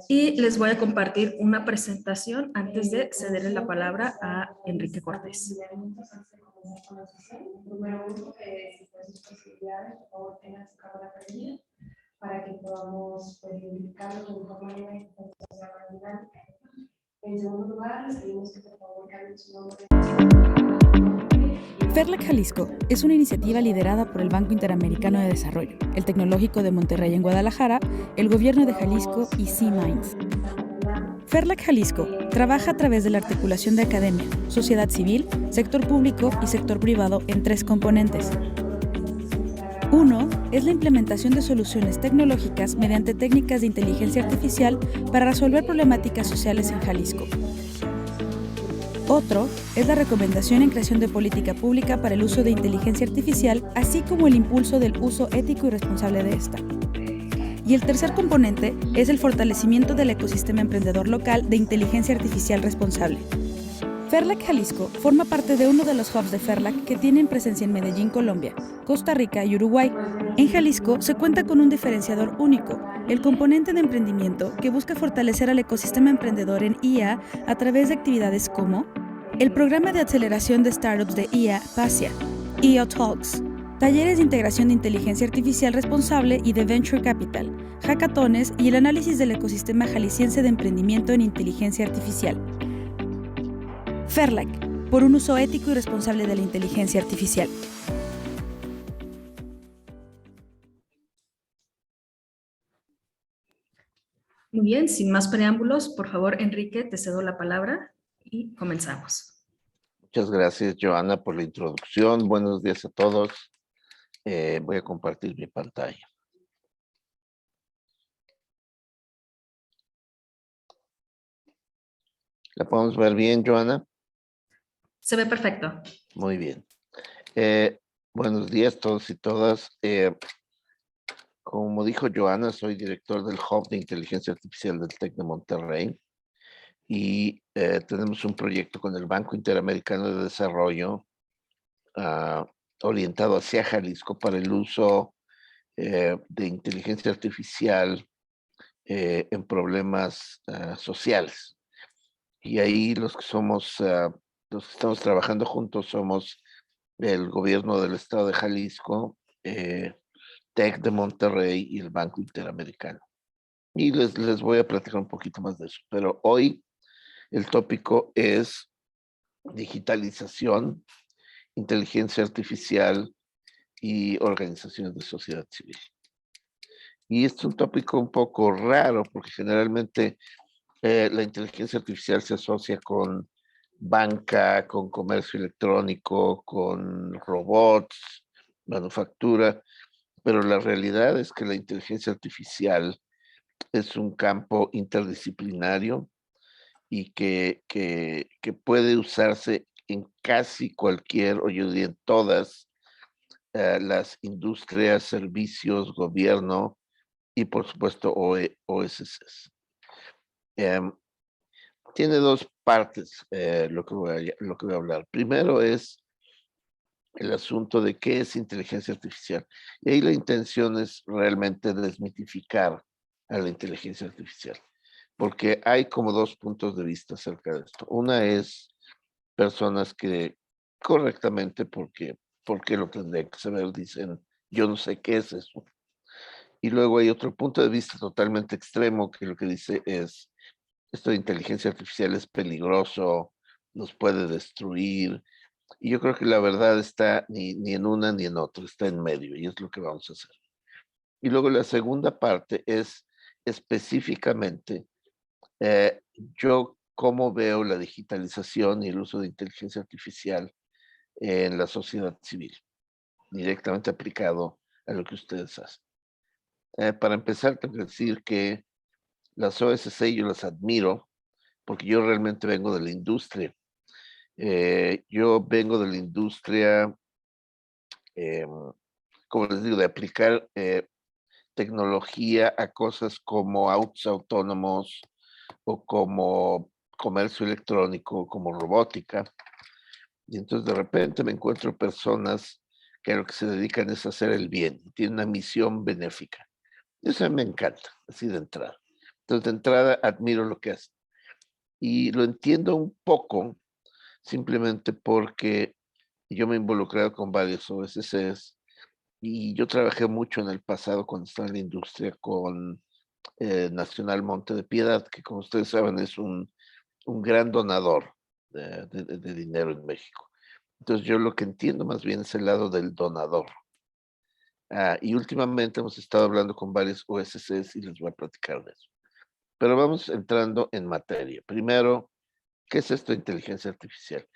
Y les voy a compartir una presentación antes de cederle la palabra a Enrique Cortés. Para que podamos identificarlo de mejor manera y que sea más dinámica. En segundo lugar, les pedimos que por favor cambien su nombre. FERLAC Jalisco es una iniciativa liderada por el Banco Interamericano de Desarrollo, el Tecnológico de Monterrey en Guadalajara, el Gobierno de Jalisco y C-Minds. FERLAC Jalisco trabaja a través de la articulación de academia, sociedad civil, sector público y sector privado en 3 componentes. 1. Es la implementación de soluciones tecnológicas mediante técnicas de inteligencia artificial para resolver problemáticas sociales en Jalisco. Otro es la recomendación en creación de política pública para el uso de inteligencia artificial, así como el impulso del uso ético y responsable de esta. Y el tercer componente es el fortalecimiento del ecosistema emprendedor local de inteligencia artificial responsable. FERLAC Jalisco forma parte de uno de los hubs de FERLAC que tienen presencia en Medellín, Colombia, Costa Rica y Uruguay. En Jalisco se cuenta con un diferenciador único, el componente de emprendimiento que busca fortalecer al ecosistema emprendedor en IA a través de actividades como el programa de aceleración de startups de IA PASIA, IA Talks, talleres de integración de inteligencia artificial responsable y de Venture Capital, hackatones y el análisis del ecosistema jalisciense de emprendimiento en inteligencia artificial. FERLAC, por un uso ético y responsable de la inteligencia artificial. Muy bien, sin más preámbulos, por favor, Enrique, te cedo la palabra y comenzamos. Muchas gracias, Joana, por la introducción. Buenos días a todos. Voy a compartir mi pantalla. ¿La podemos ver bien, Joana? Se ve perfecto. Muy bien. Buenos días a todos y todas. Como dijo Joana, soy director del Hub de Inteligencia Artificial del TEC de Monterrey y tenemos un proyecto con el Banco Interamericano de Desarrollo orientado hacia Jalisco para el uso de inteligencia artificial en problemas sociales. Y ahí los que estamos trabajando juntos somos el gobierno del estado de Jalisco, TEC de Monterrey y el Banco Interamericano. Y les voy a platicar un poquito más de eso. Pero hoy el tópico es digitalización, inteligencia artificial y organizaciones de sociedad civil. Y este es un tópico un poco raro porque generalmente la inteligencia artificial se asocia con banca, con comercio electrónico, con robots, manufactura, pero la realidad es que la inteligencia artificial es un campo interdisciplinario y que puede usarse en casi cualquier, o yo diría en todas las industrias, servicios, gobierno y por supuesto OSCs. Tiene 2 partes lo que voy a hablar. Primero es el asunto de qué es inteligencia artificial. Y ahí la intención es realmente desmitificar a la inteligencia artificial, porque hay como 2 puntos de vista acerca de esto. Una es personas que correctamente, porque lo tendría que saber, dicen, yo no sé qué es eso. Y luego hay otro punto de vista totalmente extremo que lo que dice es, esto de inteligencia artificial es peligroso, nos puede destruir. Y yo creo que la verdad está ni en una ni en otra, está en medio y es lo que vamos a hacer. Y luego la segunda parte es específicamente yo cómo veo la digitalización y el uso de inteligencia artificial en la sociedad civil, directamente aplicado a lo que ustedes hacen. Para empezar, tengo que decir que las OSC yo las admiro porque yo realmente vengo de la industria. Yo vengo de la industria, como les digo, de aplicar tecnología a cosas como autos autónomos o como comercio electrónico, como robótica. Y entonces de repente me encuentro personas que a lo que se dedican es a hacer el bien, tienen una misión benéfica. Eso me encanta, así de entrada. Entonces, de entrada, admiro lo que hacen. Y lo entiendo un poco simplemente porque yo me he involucrado con varios OSCs y yo trabajé mucho en el pasado cuando estaba en la industria con Nacional Monte de Piedad, que como ustedes saben es un gran donador de dinero en México. Entonces yo lo que entiendo más bien es el lado del donador. Y últimamente hemos estado hablando con varios OSCs y les voy a platicar de eso. Pero vamos entrando en materia. Primero, ¿qué es esto de inteligencia artificial?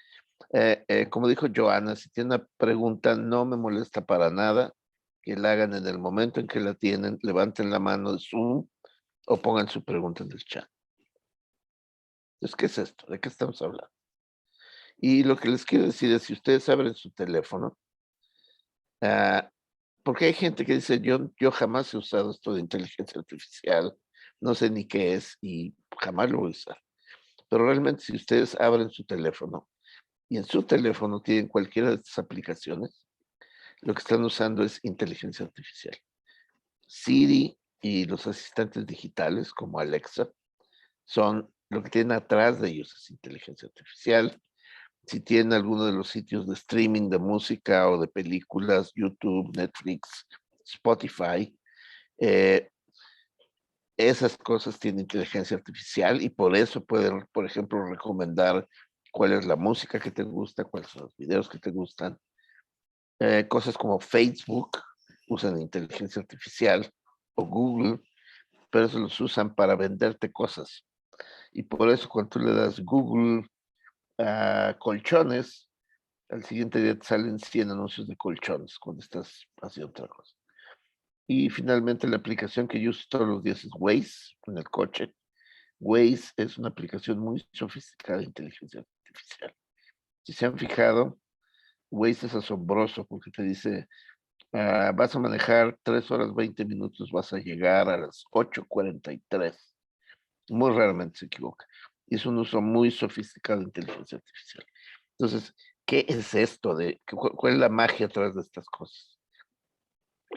Como dijo Joana, si tiene una pregunta, no me molesta para nada que la hagan en el momento en que la tienen, levanten la mano de Zoom o pongan su pregunta en el chat. Entonces, ¿qué es esto? ¿De qué estamos hablando? Y lo que les quiero decir es, si ustedes abren su teléfono, ah, porque hay gente que dice, yo jamás he usado esto de inteligencia artificial, no sé ni qué es y jamás lo voy a usar. Pero realmente si ustedes abren su teléfono y en su teléfono tienen cualquiera de estas aplicaciones, lo que están usando es inteligencia artificial. Siri y los asistentes digitales como Alexa son lo que tienen atrás de ellos es inteligencia artificial. Si tienen alguno de los sitios de streaming de música o de películas, YouTube, Netflix, Spotify, eh, esas cosas tienen inteligencia artificial y por eso pueden, por ejemplo, recomendar cuál es la música que te gusta, cuáles son los videos que te gustan. Cosas como Facebook usan inteligencia artificial o Google, pero eso los usan para venderte cosas. Y por eso cuando tú le das Google colchones, al siguiente día te salen 100 anuncios de colchones cuando estás haciendo otra cosa. Y finalmente la aplicación que yo uso todos los días es Waze en el coche. Waze es una aplicación muy sofisticada de inteligencia artificial. Si se han fijado, Waze es asombroso porque te dice, vas a manejar 3 horas 20 minutos, vas a llegar a las 8:43. Muy raramente se equivoca. Y es un uso muy sofisticado de inteligencia artificial. Entonces, ¿qué es esto? ¿Cuál es la magia atrás de estas cosas?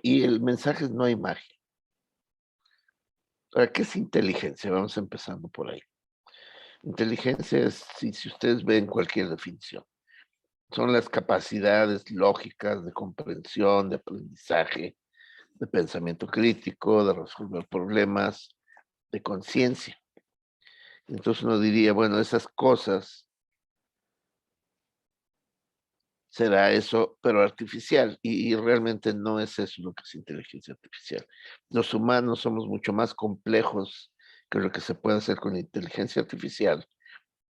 Y el mensaje es no hay magia. Ahora, ¿qué es inteligencia? Vamos empezando por ahí. Inteligencia es, si ustedes ven cualquier definición, son las capacidades lógicas de comprensión, de aprendizaje, de pensamiento crítico, de resolver problemas, de conciencia. Entonces uno diría, bueno, esas cosas será eso, pero artificial. Y realmente no es eso lo que es inteligencia artificial. Los humanos somos mucho más complejos que lo que se puede hacer con inteligencia artificial,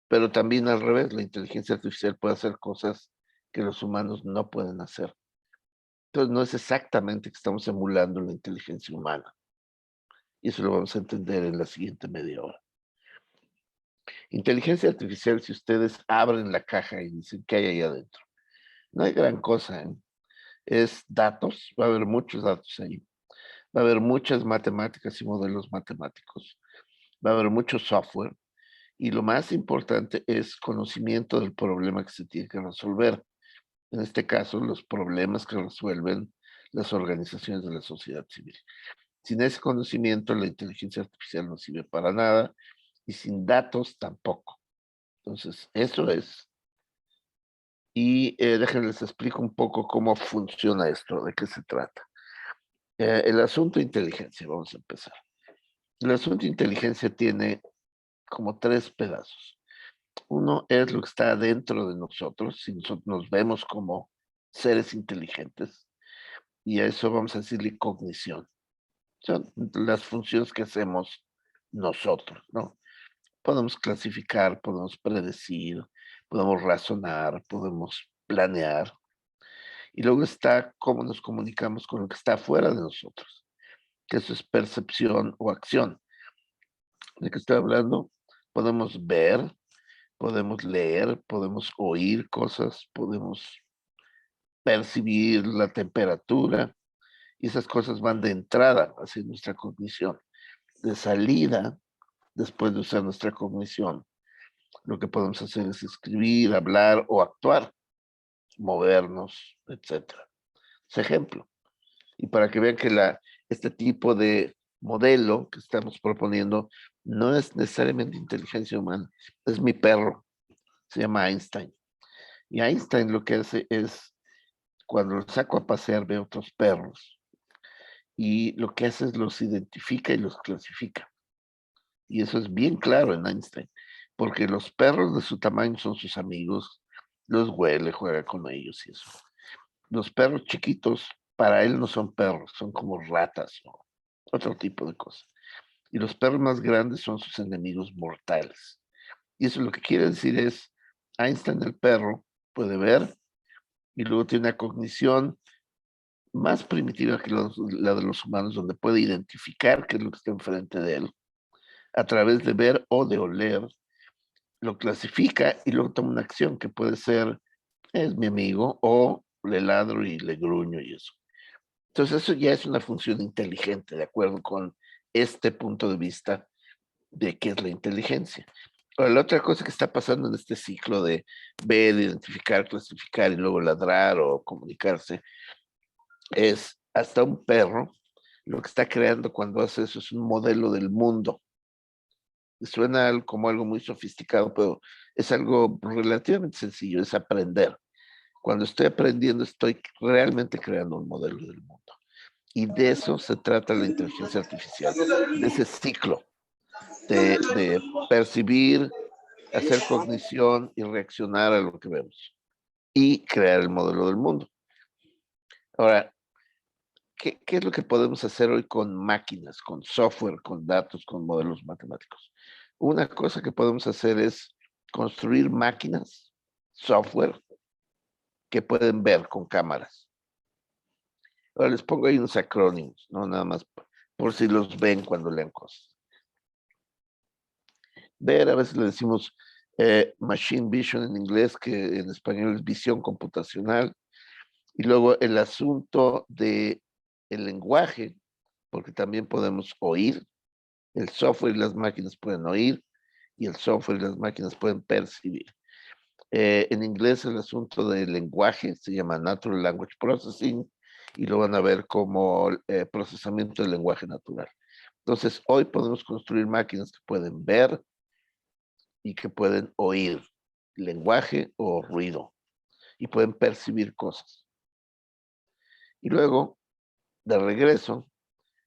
pero también al revés, la inteligencia artificial puede hacer cosas que los humanos no pueden hacer. Entonces no es exactamente que estamos emulando la inteligencia humana. Y eso lo vamos a entender en la siguiente media hora. Inteligencia artificial, si ustedes abren la caja y dicen qué hay ahí adentro, no hay gran cosa, ¿eh? Es datos, va a haber muchos datos ahí, va a haber muchas matemáticas y modelos matemáticos, va a haber mucho software y lo más importante es conocimiento del problema que se tiene que resolver. En este caso, los problemas que resuelven las organizaciones de la sociedad civil. Sin ese conocimiento, la inteligencia artificial no sirve para nada y sin datos tampoco. Entonces, eso es. Y déjenme les explico un poco cómo funciona esto, de qué se trata. El asunto de inteligencia, vamos a empezar. El asunto de inteligencia tiene como 3 pedazos. Uno es lo que está dentro de nosotros, si nosotros nos vemos como seres inteligentes, y a eso vamos a decirle cognición. Son las funciones que hacemos nosotros, ¿no? Podemos clasificar, podemos predecir, podemos razonar, podemos planear. Y luego está cómo nos comunicamos con lo que está fuera de nosotros, que eso es percepción o acción. ¿De qué estoy hablando? Podemos ver, podemos leer, podemos oír cosas, podemos percibir la temperatura, y esas cosas van de entrada hacia nuestra cognición. De salida, después de usar nuestra cognición, lo que podemos hacer es escribir, hablar o actuar, movernos, etcétera. Es ejemplo. Y para que vean que este tipo de modelo que estamos proponiendo no es necesariamente inteligencia humana, es mi perro, se llama Einstein. Y Einstein lo que hace es, cuando lo saco a pasear, ve otros perros. Y lo que hace es los identifica y los clasifica. Y eso es bien claro en Einstein, porque los perros de su tamaño son sus amigos, los huele, juega con ellos y eso. Los perros chiquitos, para él no son perros, son como ratas o otro tipo de cosas. Y los perros más grandes son sus enemigos mortales. Y eso lo que quiere decir es, Einstein el perro puede ver y luego tiene una cognición más primitiva que la de los humanos, donde puede identificar qué es lo que está enfrente de él a través de ver o de oler, lo clasifica y luego toma una acción que puede ser, es mi amigo, o le ladro y le gruño y eso. Entonces eso ya es una función inteligente, de acuerdo con este punto de vista de qué es la inteligencia. Ahora, la otra cosa que está pasando en este ciclo de ver, identificar, clasificar y luego ladrar o comunicarse es hasta un perro, lo que está creando cuando hace eso es un modelo del mundo. Suena como algo muy sofisticado, pero es algo relativamente sencillo, es aprender. Cuando estoy aprendiendo, estoy realmente creando un modelo del mundo. Y de eso se trata la inteligencia artificial, de ese ciclo de percibir, hacer cognición y reaccionar a lo que vemos y crear el modelo del mundo. Ahora, ¿qué es lo que podemos hacer hoy con máquinas, con software, con datos, con modelos matemáticos? Una cosa que podemos hacer es construir máquinas, software, que pueden ver con cámaras. Ahora les pongo ahí unos acrónimos, ¿no? Nada más por si los ven cuando lean cosas. Ver, a veces le decimos machine vision en inglés, que en español es visión computacional. Y luego el asunto de el lenguaje, porque también podemos oír. El software y las máquinas pueden oír y el software y las máquinas pueden percibir. En inglés el asunto del lenguaje se llama Natural Language Processing y lo van a ver como procesamiento del lenguaje natural. Entonces, hoy podemos construir máquinas que pueden ver y que pueden oír lenguaje o ruido y pueden percibir cosas. Y luego, de regreso,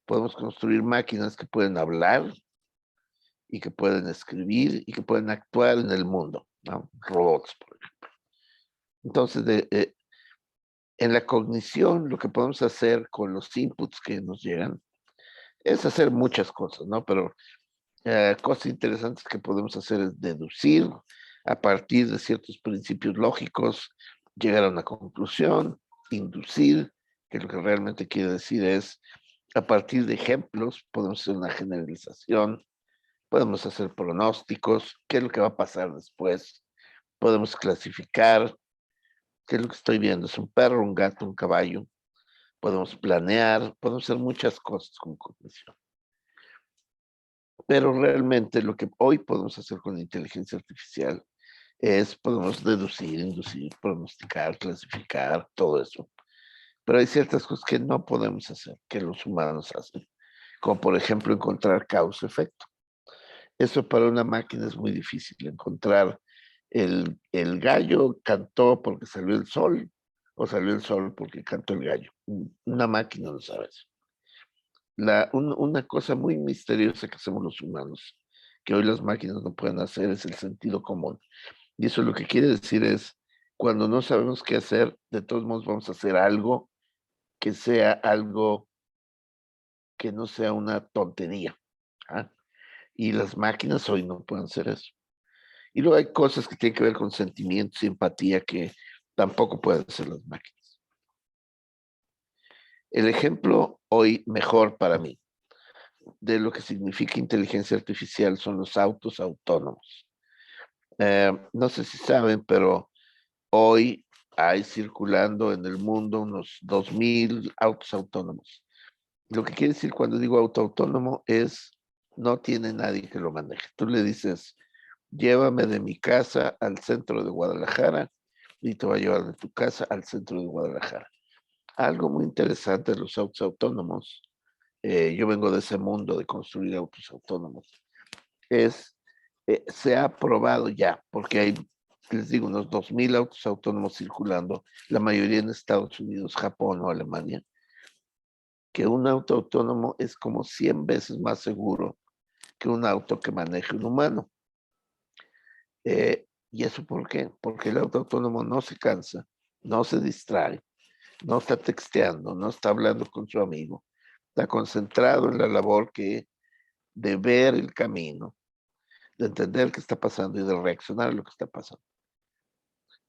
podemos construir máquinas que pueden hablar y que pueden escribir y que pueden actuar en el mundo, ¿no? Robots, por ejemplo. Entonces, en la cognición, lo que podemos hacer con los inputs que nos llegan es hacer muchas cosas, ¿no? Pero cosas interesantes que podemos hacer es deducir a partir de ciertos principios lógicos, llegar a una conclusión, inducir, que lo que realmente quiere decir es, a partir de ejemplos, podemos hacer una generalización, podemos hacer pronósticos, qué es lo que va a pasar después, podemos clasificar, qué es lo que estoy viendo, es un perro, un gato, un caballo, podemos planear, podemos hacer muchas cosas con cognición. Pero realmente lo que hoy podemos hacer con la inteligencia artificial es, podemos deducir, inducir, pronosticar, clasificar, todo eso. Pero hay ciertas cosas que no podemos hacer, que los humanos hacen, como por ejemplo encontrar causa-efecto. Eso para una máquina es muy difícil, encontrar el gallo cantó porque salió el sol o salió el sol porque cantó el gallo. Una máquina no sabe eso. Una cosa muy misteriosa que hacemos los humanos, que hoy las máquinas no pueden hacer, es el sentido común. Y eso lo que quiere decir es, cuando no sabemos qué hacer, de todos modos vamos a hacer algo que sea algo que no sea una tontería. ¿Ah? Y las máquinas hoy no pueden hacer eso. Y luego hay cosas que tienen que ver con sentimientos y empatía que tampoco pueden hacer las máquinas. El ejemplo hoy mejor para mí de lo que significa inteligencia artificial son los autos autónomos. No sé si saben, pero hoy hay circulando en el mundo unos 2000 autos autónomos. Lo que quiere decir cuando digo auto autónomo es no tiene nadie que lo maneje. Tú le dices, llévame de mi casa al centro de Guadalajara y te va a llevar de tu casa al centro de Guadalajara. Algo muy interesante de los autos autónomos yo vengo de ese mundo de construir autos autónomos, se ha probado ya, porque hay, les digo, unos 2000 autos autónomos circulando, la mayoría en Estados Unidos, Japón o Alemania, que un auto autónomo es como 100 veces más seguro que un auto que maneje un humano. ¿Y eso por qué? Porque el auto autónomo no se cansa, no se distrae, no está texteando, no está hablando con su amigo, está concentrado en la labor de ver el camino, de entender qué está pasando y de reaccionar a lo que está pasando.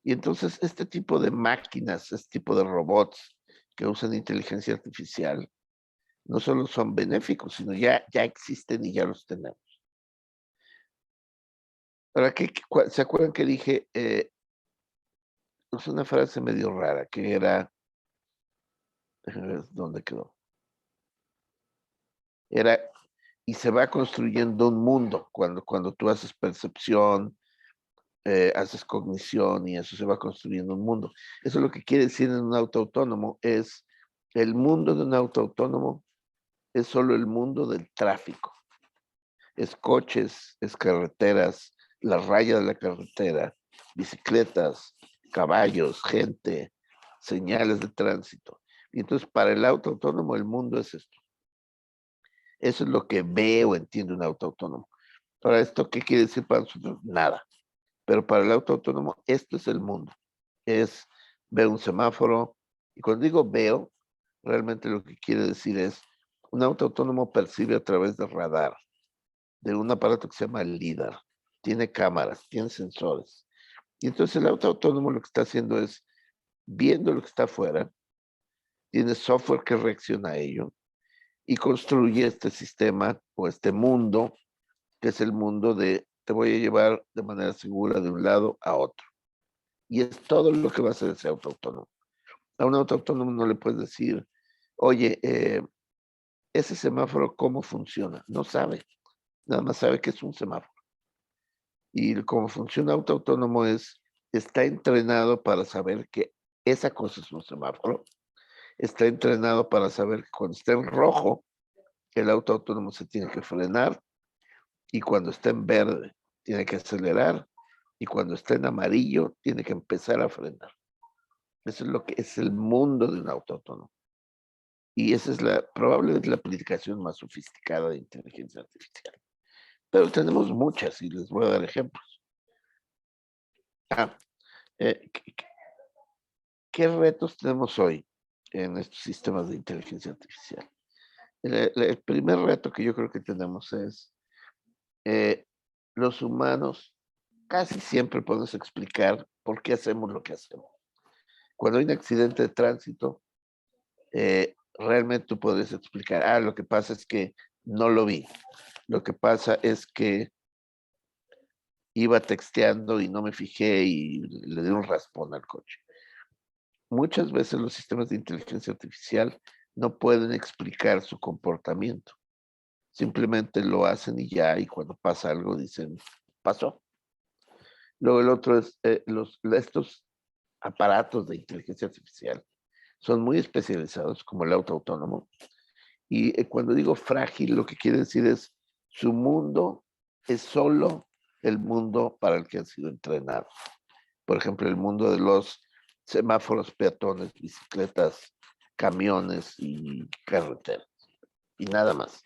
Y entonces este tipo de máquinas, este tipo de robots que usan inteligencia artificial, no solo son benéficos, sino ya existen y ya los tenemos. Ahora, ¿se acuerdan que dije? Es una frase medio rara, que era, déjame ver dónde quedó. Era, y se va construyendo un mundo cuando tú haces percepción, haces cognición y eso se va construyendo un mundo. Eso es lo que quiere decir en un auto autónomo, es el mundo de un auto autónomo es solo el mundo del tráfico. Es coches, es carreteras, la raya de la carretera, bicicletas, caballos, gente, señales de tránsito. Y entonces para el auto autónomo el mundo es esto. Eso es lo que ve o entiende un auto autónomo. Ahora, ¿esto qué quiere decir para nosotros? Nada. Pero para el auto autónomo esto es el mundo. Es ver un semáforo. Y cuando digo veo, realmente lo que quiere decir es un auto autónomo percibe a través de radar, de un aparato que se llama LIDAR. Tiene cámaras, tiene sensores. Y entonces el auto autónomo lo que está haciendo es viendo lo que está afuera, tiene software que reacciona a ello y construye este sistema o este mundo, que es el mundo de te voy a llevar de manera segura de un lado a otro. Y es todo lo que va a hacer ese auto autónomo. A un auto autónomo no le puedes decir, oye, ese semáforo, ¿cómo funciona? No sabe, nada más sabe que es un semáforo. Y cómo funciona auto autónomo está entrenado para saber que esa cosa es un semáforo, está entrenado para saber que cuando está en rojo, el auto autónomo se tiene que frenar y cuando está en verde, tiene que acelerar y cuando está en amarillo, tiene que empezar a frenar. Eso es lo que es el mundo de un auto autónomo. Y esa es probablemente la aplicación más sofisticada de inteligencia artificial. Pero tenemos muchas y les voy a dar ejemplos. Eh, ¿Qué retos tenemos hoy en estos sistemas de inteligencia artificial? El primer reto que yo creo que tenemos es los humanos casi siempre podemos explicar por qué hacemos lo que hacemos. Cuando hay un accidente de tránsito, realmente tú podrías explicar, lo que pasa es que no lo vi. Lo que pasa es que iba texteando y no me fijé y le di un raspón al coche. Muchas veces los sistemas de inteligencia artificial no pueden explicar su comportamiento. Simplemente lo hacen y ya, y cuando pasa algo dicen, pasó. Luego el otro es, estos aparatos de inteligencia artificial son muy especializados, como el auto autónomo. Y cuando digo frágil, lo que quiere decir es, su mundo es solo el mundo para el que han sido entrenados. Por ejemplo, el mundo de los semáforos, peatones, bicicletas, camiones y carreteras. Y nada más.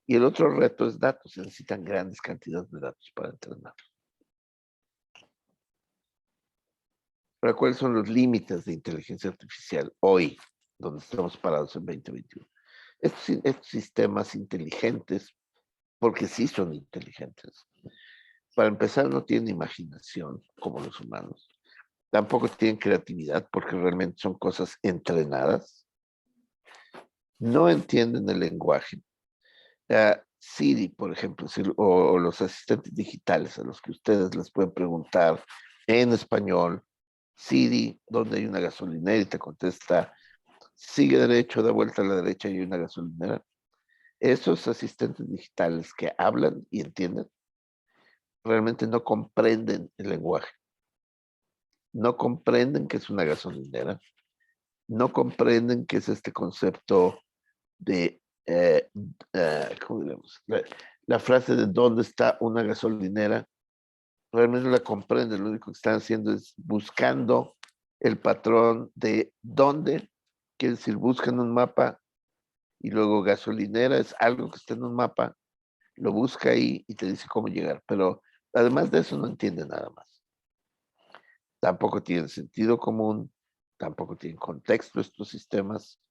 Y el otro reto es datos. Se necesitan grandes cantidades de datos para entrenar. Pero ¿cuáles son los límites de inteligencia artificial hoy, donde estamos parados en 2021? Estos sistemas inteligentes, porque sí son inteligentes, para empezar no tienen imaginación como los humanos. Tampoco tienen creatividad porque realmente son cosas entrenadas. No entienden el lenguaje. Siri, por ejemplo, o los asistentes digitales a los que ustedes les pueden preguntar en español, Siri, ¿dónde hay una gasolinera? Y te contesta, sigue derecho, da vuelta a la derecha y hay una gasolinera. Esos asistentes digitales que hablan y entienden, realmente no comprenden el lenguaje. No comprenden que es una gasolinera. No comprenden qué es este concepto de ¿cómo diremos? La frase de dónde está una gasolinera, realmente no la comprende. Lo único que están haciendo es buscando el patrón de dónde, quiere decir, buscan un mapa y luego gasolinera es algo que está en un mapa, lo busca ahí y te dice cómo llegar. Pero además de eso no entiende nada más. Tampoco tienen sentido común, tampoco tienen contexto estos sistemas.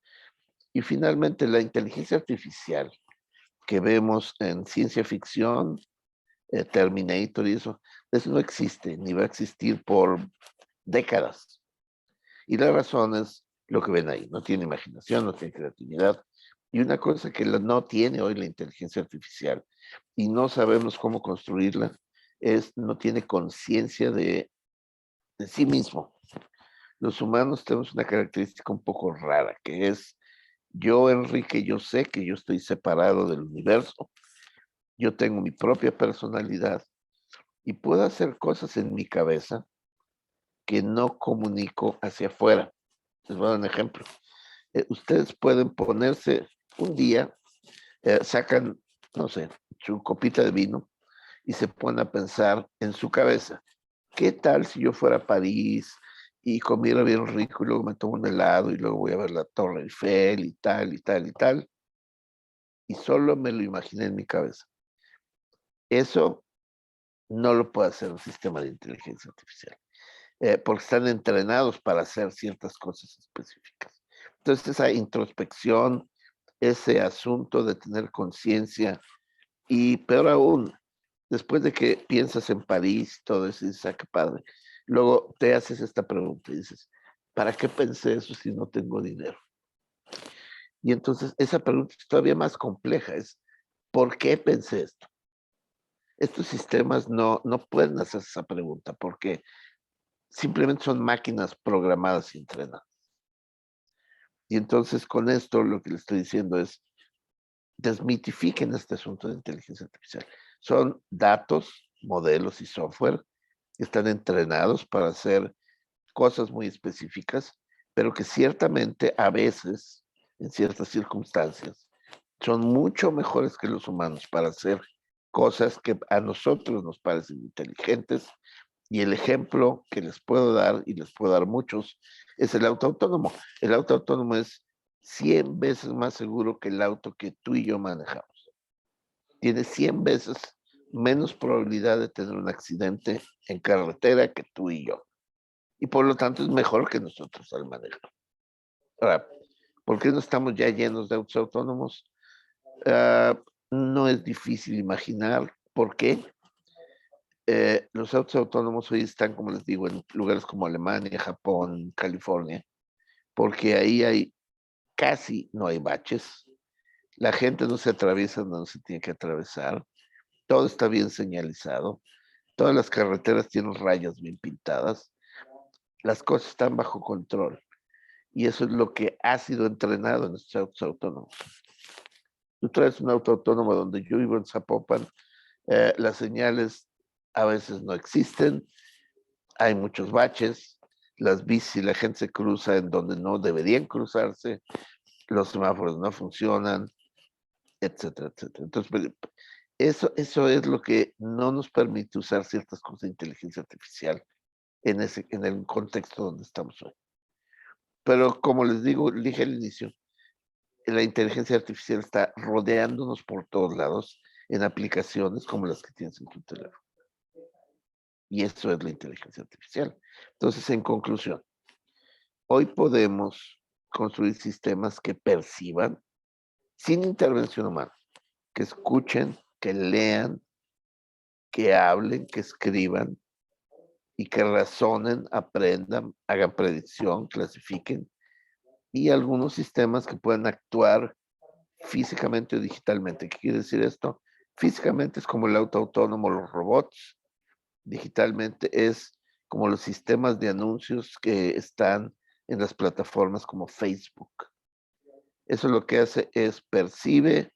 Y finalmente la inteligencia artificial que vemos en ciencia ficción, Terminator y eso no existe, ni va a existir por décadas. Y la razón es lo que ven ahí, no tiene imaginación, no tiene creatividad. Y una cosa que no tiene hoy la inteligencia artificial y no sabemos cómo construirla es no tiene conciencia de sí mismo. Los humanos tenemos una característica un poco rara, que es yo, Enrique, yo sé que yo estoy separado del universo, yo tengo mi propia personalidad y puedo hacer cosas en mi cabeza que no comunico hacia afuera. Les voy a dar un ejemplo. Ustedes pueden ponerse un día, sacan, no sé, su copita de vino y se ponen a pensar en su cabeza. ¿Qué tal si yo fuera a París y comiera bien rico y luego me tomo un helado y luego voy a ver la Torre Eiffel y tal y tal y tal? Y solo me lo imaginé en mi cabeza. Eso no lo puede hacer un sistema de inteligencia artificial, porque están entrenados para hacer ciertas cosas específicas. Entonces, esa introspección, ese asunto de tener conciencia, y peor aún, después de que piensas en París, todo eso, y dices, ah, qué padre, luego te haces esta pregunta y dices, ¿para qué pensé eso si no tengo dinero? Y entonces esa pregunta es todavía más compleja, es, ¿por qué pensé esto? Estos sistemas no pueden hacer esa pregunta porque simplemente son máquinas programadas y entrenadas. Y entonces con esto lo que le estoy diciendo es, desmitifiquen este asunto de inteligencia artificial. Son datos, modelos y software que están entrenados para hacer cosas muy específicas, pero que ciertamente a veces, en ciertas circunstancias, son mucho mejores que los humanos para hacer cosas que a nosotros nos parecen inteligentes. Y el ejemplo que les puedo dar, y les puedo dar muchos, es el auto autónomo. El auto autónomo es 100 veces más seguro que el auto que tú y yo manejamos. Tiene 100 veces menos probabilidad de tener un accidente en carretera que tú y yo. Y por lo tanto es mejor que nosotros al manejar. Ahora, ¿por qué no estamos ya llenos de autos autónomos? No es difícil imaginar por qué. Los autos autónomos hoy están, como les digo, en lugares como Alemania, Japón, California, porque ahí casi no hay baches, la gente no se atraviesa donde no se tiene que atravesar, todo está bien señalizado, todas las carreteras tienen rayas bien pintadas, las cosas están bajo control y eso es lo que ha sido entrenado en estos autos autónomos. Tú traes un auto autónomo donde yo vivo en Zapopan, las señales a veces no existen, hay muchos baches, las bicis, la gente se cruza en donde no deberían cruzarse, los semáforos no funcionan, etcétera, etcétera. Entonces, eso es lo que no nos permite usar ciertas cosas de inteligencia artificial en el contexto donde estamos hoy. Pero como les digo, dije al inicio, la inteligencia artificial está rodeándonos por todos lados en aplicaciones como las que tienes en tu teléfono. Y eso es la inteligencia artificial. Entonces, en conclusión, hoy podemos construir sistemas que perciban sin intervención humana, que escuchen, que lean, que hablen, que escriban y que razonen, aprendan, hagan predicción, clasifiquen y algunos sistemas que puedan actuar físicamente o digitalmente. ¿Qué quiere decir esto? Físicamente es como el auto autónomo, los robots. Digitalmente es como los sistemas de anuncios que están en las plataformas como Facebook. Eso lo que hace es percibe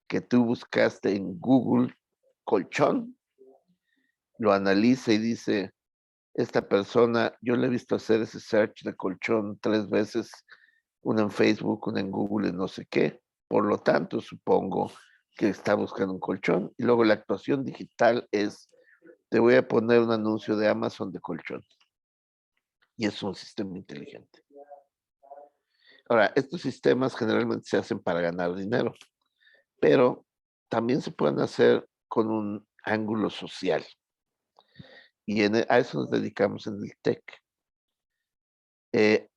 que tú buscaste en Google colchón, lo analiza y dice, esta persona, yo le he visto hacer ese search de colchón 3 veces, una en Facebook, una en Google, en no sé qué, Por lo tanto, supongo que está buscando un colchón. Y luego la actuación digital es, te voy a poner un anuncio de Amazon de colchón. Y es un sistema inteligente. Ahora, estos sistemas generalmente se hacen para ganar dinero, pero también se pueden hacer con un ángulo social. Y a eso nos dedicamos en el TEC.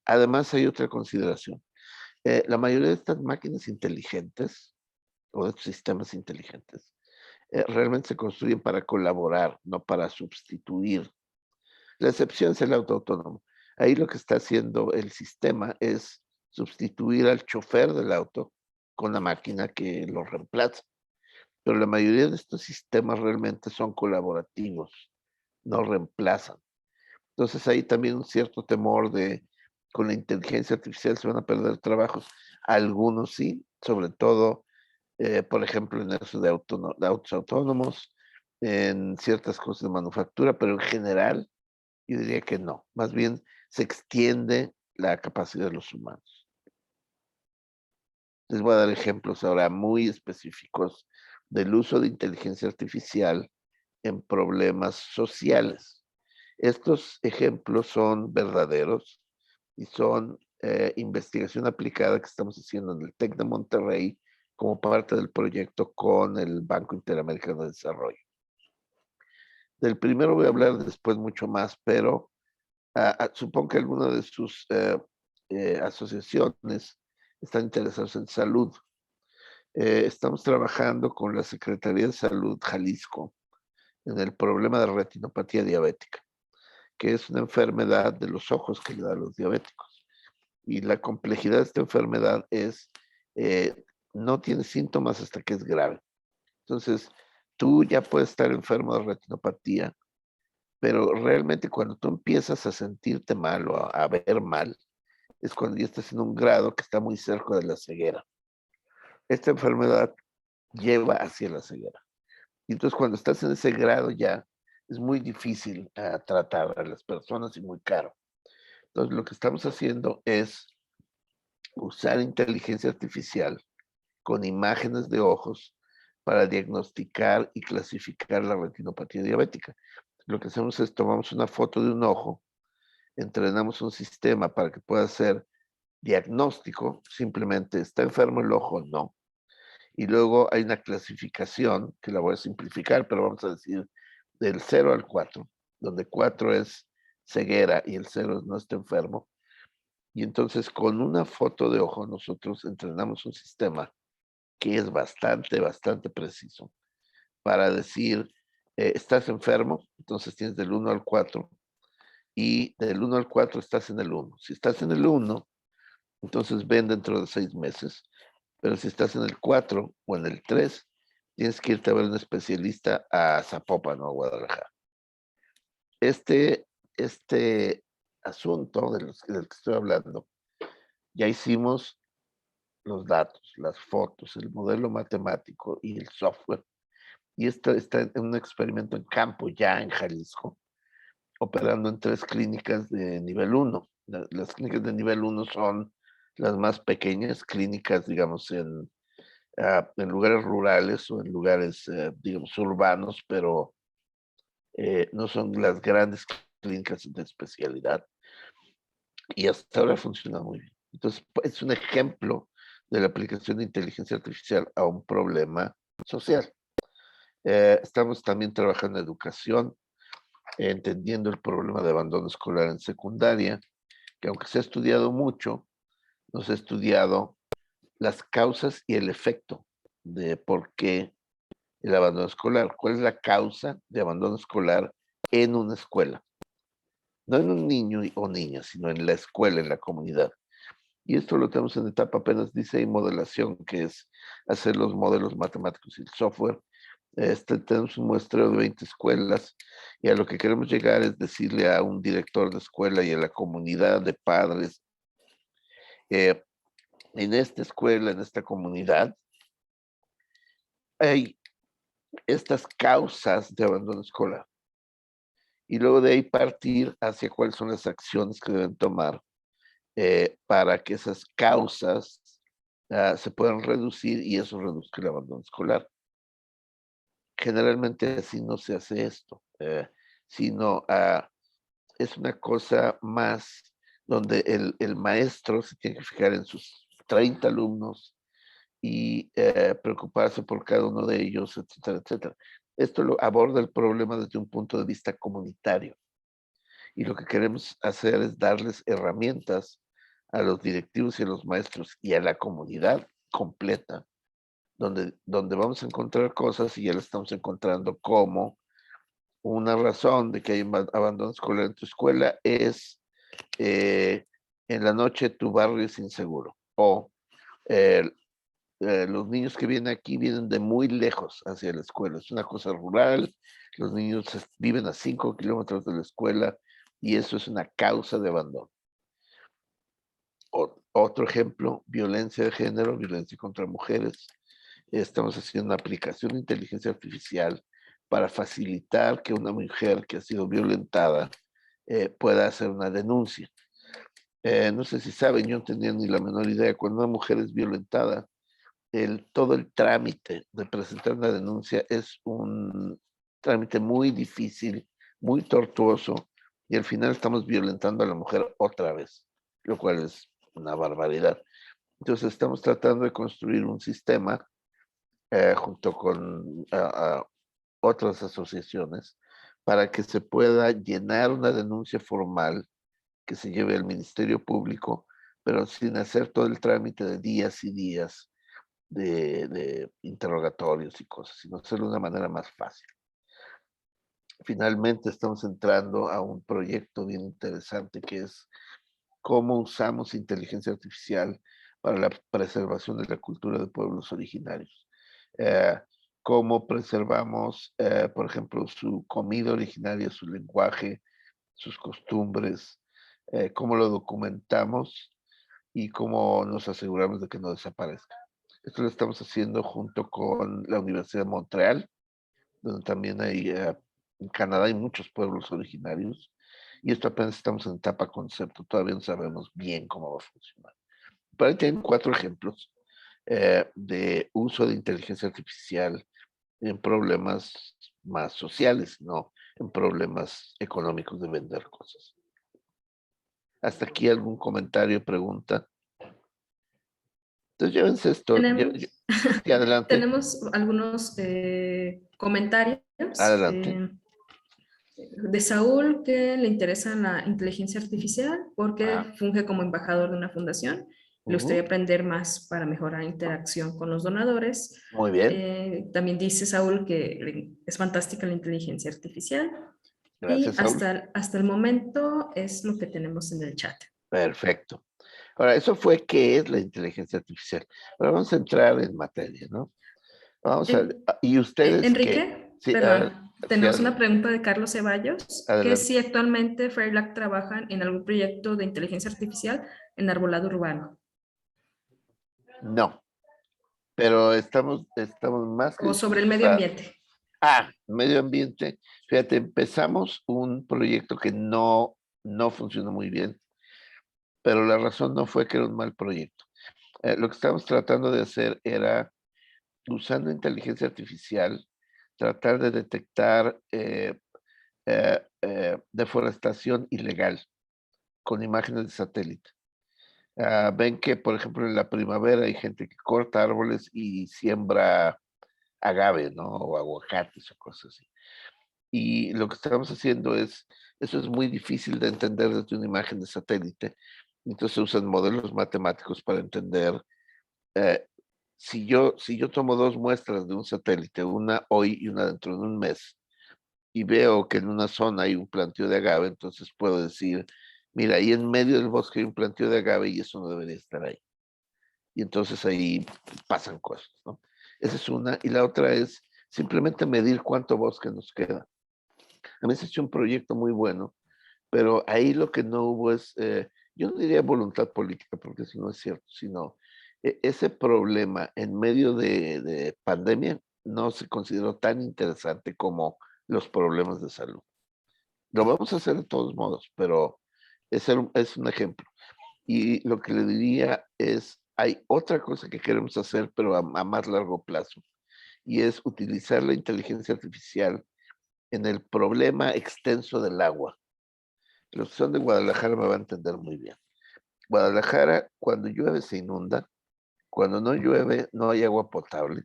Además, hay otra consideración. La mayoría de estas máquinas inteligentes o de estos sistemas inteligentes realmente se construyen para colaborar, no para sustituir. La excepción es el auto autónomo. Ahí lo que está haciendo el sistema es sustituir al chofer del auto con la máquina que lo reemplaza. Pero la mayoría de estos sistemas realmente son colaborativos, no reemplazan. Entonces hay también un cierto temor de con la inteligencia artificial se van a perder trabajos. Algunos sí, sobre todo, por ejemplo, en eso de autos autónomos, en ciertas cosas de manufactura, pero en general yo diría que no. Más bien se extiende la capacidad de los humanos. Les voy a dar ejemplos ahora muy específicos del uso de inteligencia artificial en problemas sociales. Estos ejemplos son verdaderos y son investigación aplicada que estamos haciendo en el TEC de Monterrey como parte del proyecto con el Banco Interamericano de Desarrollo. Del primero voy a hablar después mucho más, pero supongo que alguna de sus asociaciones están interesados en salud. Estamos trabajando con la Secretaría de Salud Jalisco en el problema de retinopatía diabética, que es una enfermedad de los ojos que le da a los diabéticos. Y la complejidad de esta enfermedad es, no tiene síntomas hasta que es grave. Entonces, tú ya puedes estar enfermo de retinopatía, pero realmente cuando tú empiezas a sentirte mal o a ver mal, es cuando ya estás en un grado que está muy cerca de la ceguera. Esta enfermedad lleva hacia la ceguera. Y entonces cuando estás en ese grado ya es muy difícil tratar a las personas y muy caro. Entonces lo que estamos haciendo es usar inteligencia artificial con imágenes de ojos para diagnosticar y clasificar la retinopatía diabética. Lo que hacemos es tomamos una foto de un ojo, entrenamos un sistema para que pueda hacer diagnóstico, simplemente está enfermo el ojo o no. Y luego hay una clasificación, que la voy a simplificar, pero vamos a decir del 0 al 4, donde 4 es ceguera y el 0 no está enfermo. Y entonces con una foto de ojo nosotros entrenamos un sistema que es bastante preciso para decir, estás enfermo, entonces tienes del 1 al 4 y del 1 al 4 estás en el 1. Si estás en el 1, entonces ven dentro de 6 meses. Pero si estás en el 4 o en el 3, tienes que irte a ver un especialista a Zapopan o a Guadalajara. Este asunto del que estoy hablando, ya hicimos los datos, las fotos, el modelo matemático y el software. Y esto está en un experimento en campo ya en Jalisco, operando en 3 clínicas de nivel 1. Las clínicas de nivel 1 son las más pequeñas clínicas, digamos, en lugares rurales o en lugares, digamos, urbanos, pero no son las grandes clínicas de especialidad. Y hasta ahora funciona muy bien. Entonces, es un ejemplo de la aplicación de inteligencia artificial a un problema social. Estamos también trabajando en educación, entendiendo el problema de abandono escolar en secundaria, que aunque se ha estudiado mucho, no se ha estudiado las causas y el efecto de por qué el abandono escolar. ¿Cuál es la causa de abandono escolar en una escuela? No en un niño o niña, sino en la escuela, en la comunidad. Y esto lo tenemos en etapa apenas diseño y modelación, que es hacer los modelos matemáticos y el software. Tenemos un muestreo de 20 escuelas y a lo que queremos llegar es decirle a un director de escuela y a la comunidad de padres, en esta escuela, en esta comunidad, hay estas causas de abandono escolar. Y luego de ahí partir hacia cuáles son las acciones que deben tomar para que esas causas se puedan reducir y eso reduzca el abandono escolar. Generalmente así no se hace esto, sino es una cosa más donde el maestro se tiene que fijar en sus 30 alumnos y preocuparse por cada uno de ellos, etcétera, etcétera. Esto lo aborda el problema desde un punto de vista comunitario y lo que queremos hacer es darles herramientas a los directivos y a los maestros y a la comunidad completa, donde vamos a encontrar cosas y ya lo estamos encontrando como una razón de que hay abandono escolar en tu escuela es en la noche tu barrio es inseguro o eh, los niños que vienen aquí vienen de muy lejos hacia la escuela. Es una cosa rural, los niños viven a 5 kilómetros de la escuela y eso es una causa de abandono. Otro ejemplo, violencia de género, violencia contra mujeres. Estamos haciendo una aplicación de inteligencia artificial para facilitar que una mujer que ha sido violentada pueda hacer una denuncia. No sé si saben, yo no tenía ni la menor idea, cuando una mujer es violentada, todo el trámite de presentar una denuncia es un trámite muy difícil, muy tortuoso, y al final estamos violentando a la mujer otra vez, lo cual es una barbaridad. Entonces estamos tratando de construir un sistema junto con otras asociaciones para que se pueda llenar una denuncia formal que se lleve al Ministerio Público, pero sin hacer todo el trámite de días y días de interrogatorios y cosas, sino hacerlo de una manera más fácil. Finalmente estamos entrando a un proyecto bien interesante que es cómo usamos inteligencia artificial para la preservación de la cultura de pueblos originarios. Eh, cómo preservamos, por ejemplo, su comida originaria, su lenguaje, sus costumbres, cómo lo documentamos y cómo nos aseguramos de que no desaparezca. Esto lo estamos haciendo junto con la Universidad de Montreal, donde también hay, en Canadá hay muchos pueblos originarios, y esto apenas estamos en etapa concepto, todavía no sabemos bien cómo va a funcionar. Pero ahí tienen 4 ejemplos de uso de inteligencia artificial en problemas más sociales, no en problemas económicos de vender cosas. Hasta aquí algún comentario, pregunta. Entonces llévense esto. Tenemos, Sí, adelante. tenemos algunos comentarios Adelante. de Saúl, que le interesa la inteligencia artificial porque funge como embajador de una fundación. Le gustaría aprender más para mejorar la interacción con los donadores. Muy bien. También dice Saúl que es fantástica la inteligencia artificial. Gracias, Y Saúl. hasta el momento es lo que tenemos en el chat. Perfecto. Ahora, eso fue qué es la inteligencia artificial. Ahora vamos a entrar en materia, ¿no? Vamos a... ¿Y ustedes qué? Enrique, Sí, perdón, sí, tenemos una pregunta de Carlos Ceballos, que adelante. si actualmente Fairlac trabajan en algún proyecto de inteligencia artificial en arbolado urbano. No, pero estamos más que O sobre el medio dispuestos a... ambiente. Medio ambiente. Fíjate, empezamos un proyecto que no funcionó muy bien, pero la razón no fue que era un mal proyecto. Lo que estábamos tratando de hacer era, usando inteligencia artificial, tratar de detectar deforestación ilegal con imágenes de satélite. Ven que, por ejemplo, en la primavera hay gente que corta árboles y siembra agave, ¿no? O aguacates o cosas así. Y lo que estamos haciendo es, eso es muy difícil de entender desde una imagen de satélite. Entonces usan modelos matemáticos para entender, eh, si yo tomo 2 muestras de un satélite, una hoy y una dentro de un mes, y veo que en una zona hay un planteo de agave, entonces puedo decir, mira, ahí en medio del bosque hay un planteo de agave y eso no debería estar ahí. Y entonces ahí pasan cosas, ¿no? Esa es una. Y la otra es simplemente medir cuánto bosque nos queda. A mí se ha hecho un proyecto muy bueno, pero ahí lo que no hubo es, yo no diría voluntad política, porque eso no es cierto, sino ese problema en medio de pandemia no se consideró tan interesante como los problemas de salud. Lo vamos a hacer de todos modos, pero es un ejemplo. Y lo que le diría es, hay otra cosa que queremos hacer, pero a más largo plazo, y es utilizar la inteligencia artificial en el problema extenso del agua. Los que son de Guadalajara me van a entender muy bien. Guadalajara, cuando llueve se inunda, cuando no llueve no hay agua potable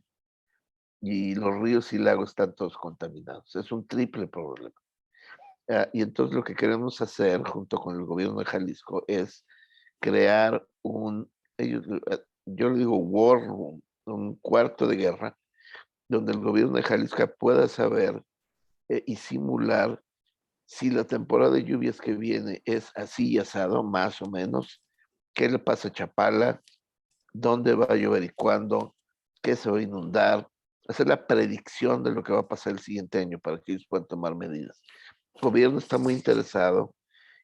y los ríos y lagos están todos contaminados. Es un triple problema. Y entonces lo que queremos hacer junto con el gobierno de Jalisco es crear yo le digo war room, un cuarto de guerra, donde el gobierno de Jalisco pueda saber y simular si la temporada de lluvias que viene es así y asado, más o menos, qué le pasa a Chapala, dónde va a llover y cuándo, qué se va a inundar, hacer la predicción de lo que va a pasar el siguiente año para que ellos puedan tomar medidas. El gobierno está muy interesado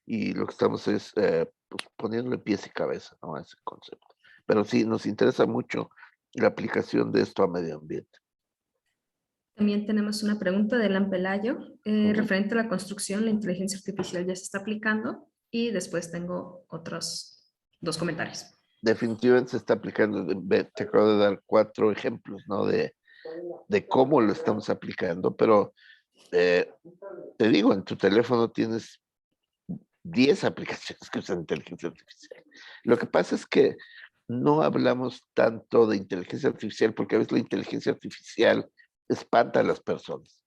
y lo que estamos es pues, poniéndole pies y cabeza, ¿no?, a ese concepto. Pero sí, nos interesa mucho la aplicación de esto a medio ambiente. También tenemos una pregunta de Elan Pelayo, referente a la construcción, la inteligencia artificial ya se está aplicando, y después tengo otros 2 comentarios. Definitivamente se está aplicando. Te acabo de dar 4 ejemplos, ¿no?, de cómo lo estamos aplicando, pero te digo, en tu teléfono tienes 10 aplicaciones que usan inteligencia artificial. Lo que pasa es que no hablamos tanto de inteligencia artificial porque a veces la inteligencia artificial espanta a las personas.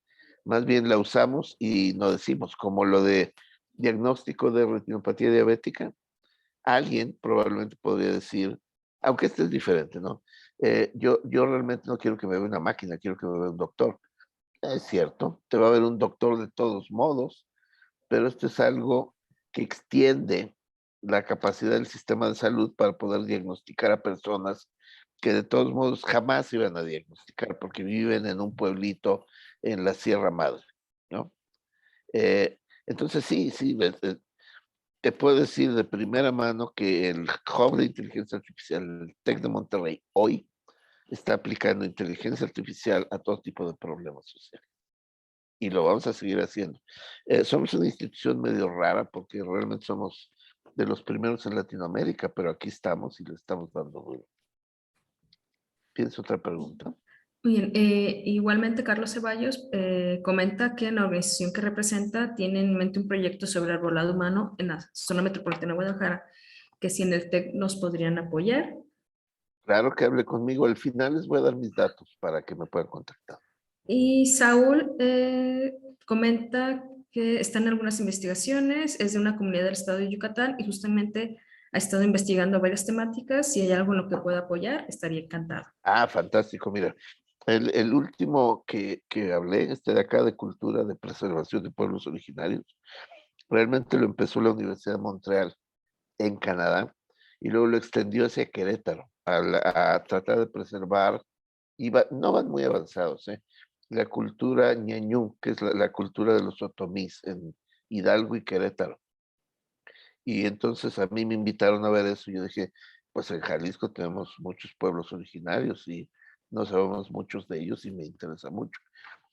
Más bien la usamos y no decimos, como lo de diagnóstico de retinopatía diabética. Alguien probablemente podría decir, aunque este es diferente, ¿no? Yo realmente no quiero que me vea una máquina, quiero que me vea un doctor. Es cierto, te va a ver un doctor de todos modos, pero esto es algo que extiende la capacidad del sistema de salud para poder diagnosticar a personas que de todos modos jamás iban a diagnosticar porque viven en un pueblito en la Sierra Madre, ¿no? Entonces sí, te puedo decir de primera mano que el Hub de Inteligencia Artificial, el TEC de Monterrey, hoy está aplicando inteligencia artificial a todo tipo de problemas sociales. Y lo vamos a seguir haciendo. Somos una institución medio rara porque realmente somos de los primeros en Latinoamérica, pero aquí estamos y le estamos dando duro. ¿Tienes otra pregunta? Muy bien, igualmente Carlos Ceballos comenta que en la organización que representa tiene en mente un proyecto sobre arbolado humano en la zona metropolitana de Guadalajara, que si en el TEC nos podrían apoyar. Claro que hable conmigo. Al final les voy a dar mis datos para que me puedan contactar. Y Saúl comenta que está en algunas investigaciones, es de una comunidad del estado de Yucatán y justamente ha estado investigando varias temáticas. Si hay algo en lo que pueda apoyar, estaría encantado. Ah, fantástico. Mira, el último que hablé, de acá de cultura, de preservación de pueblos originarios, realmente lo empezó la Universidad de Montreal en Canadá y luego lo extendió hacia Querétaro a tratar de preservar, no van muy avanzados, la cultura ñañú, que es la cultura de los otomís en Hidalgo y Querétaro. Y entonces a mí me invitaron a ver eso y yo dije, pues en Jalisco tenemos muchos pueblos originarios y no sabemos muchos de ellos y me interesa mucho.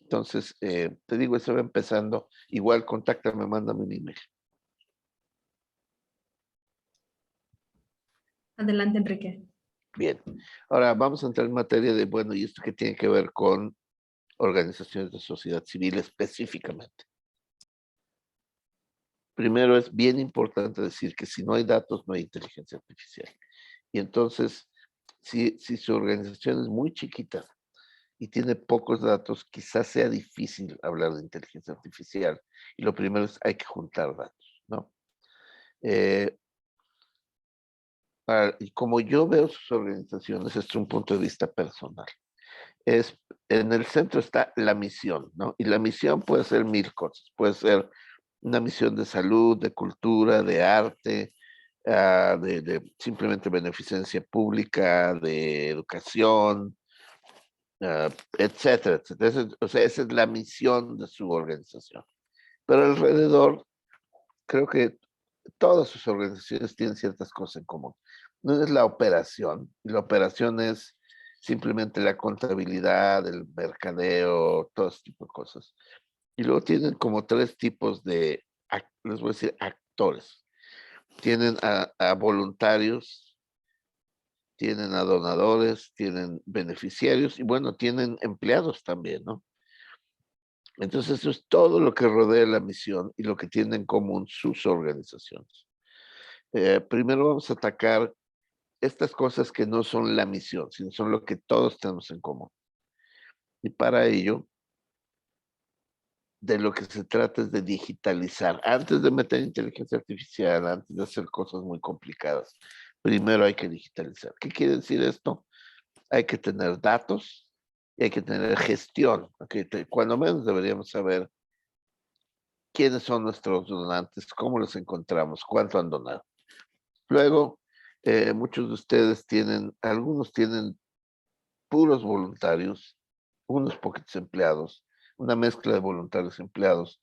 Entonces, te digo, eso va empezando. Igual, contáctame, mándame un email. Adelante, Enrique. Bien. Ahora vamos a entrar en materia de, bueno, ¿y esto qué tiene que ver con organizaciones de sociedad civil específicamente? Primero, es bien importante decir que si no hay datos, no hay inteligencia artificial. Y entonces, si su organización es muy chiquita y tiene pocos datos, quizás sea difícil hablar de inteligencia artificial. Y lo primero es, hay que juntar datos, ¿no? Y como yo veo sus organizaciones, es un punto de vista personal. En el centro está la misión, ¿no? Y la misión puede ser 1000 cosas. Puede ser una misión de salud, de cultura, de arte, de simplemente beneficencia pública, de educación, etcétera, etcétera. O sea, esa es la misión de su organización. Pero alrededor, creo que todas sus organizaciones tienen ciertas cosas en común. No es la operación, y la operación es simplemente la contabilidad, el mercadeo, todo ese tipo de cosas. Y luego tienen como 3 tipos de, les voy a decir, actores. Tienen a voluntarios tienen a donadores, tienen beneficiarios y bueno, tienen empleados también, ¿no? Entonces eso es todo lo que rodea la misión y lo que tienen en común sus organizaciones. Primero vamos a atacar estas cosas que no son la misión, sino son lo que todos tenemos en común. Y para ello, de lo que se trata es de digitalizar. Antes de meter inteligencia artificial, antes de hacer cosas muy complicadas, primero hay que digitalizar. ¿Qué quiere decir esto? Hay que tener datos y hay que tener gestión. Okay, cuando menos deberíamos saber quiénes son nuestros donantes, cómo los encontramos, cuánto han donado. Luego, muchos de ustedes tienen, algunos tienen puros voluntarios, unos poquitos empleados, una mezcla de voluntarios y empleados.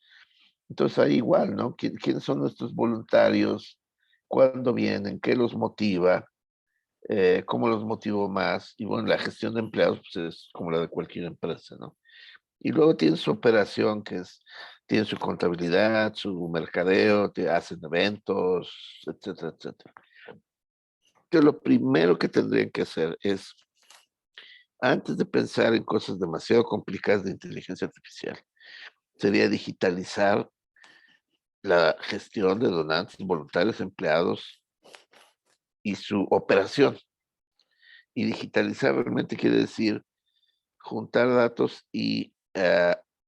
Entonces ahí igual, ¿no? ¿Quiénes son nuestros voluntarios? ¿Cuándo vienen? ¿Qué los motiva? ¿Cómo los motivó más? Y bueno, la gestión de empleados pues es como la de cualquier empresa, ¿no? Y luego tienen su operación, que es, tienen su contabilidad, su mercadeo, te hacen eventos, etcétera, etcétera. Entonces lo primero que tendrían que hacer es, antes de pensar en cosas demasiado complicadas de inteligencia artificial, sería digitalizar la gestión de donantes, voluntarios, empleados y su operación. Y digitalizar realmente quiere decir juntar datos y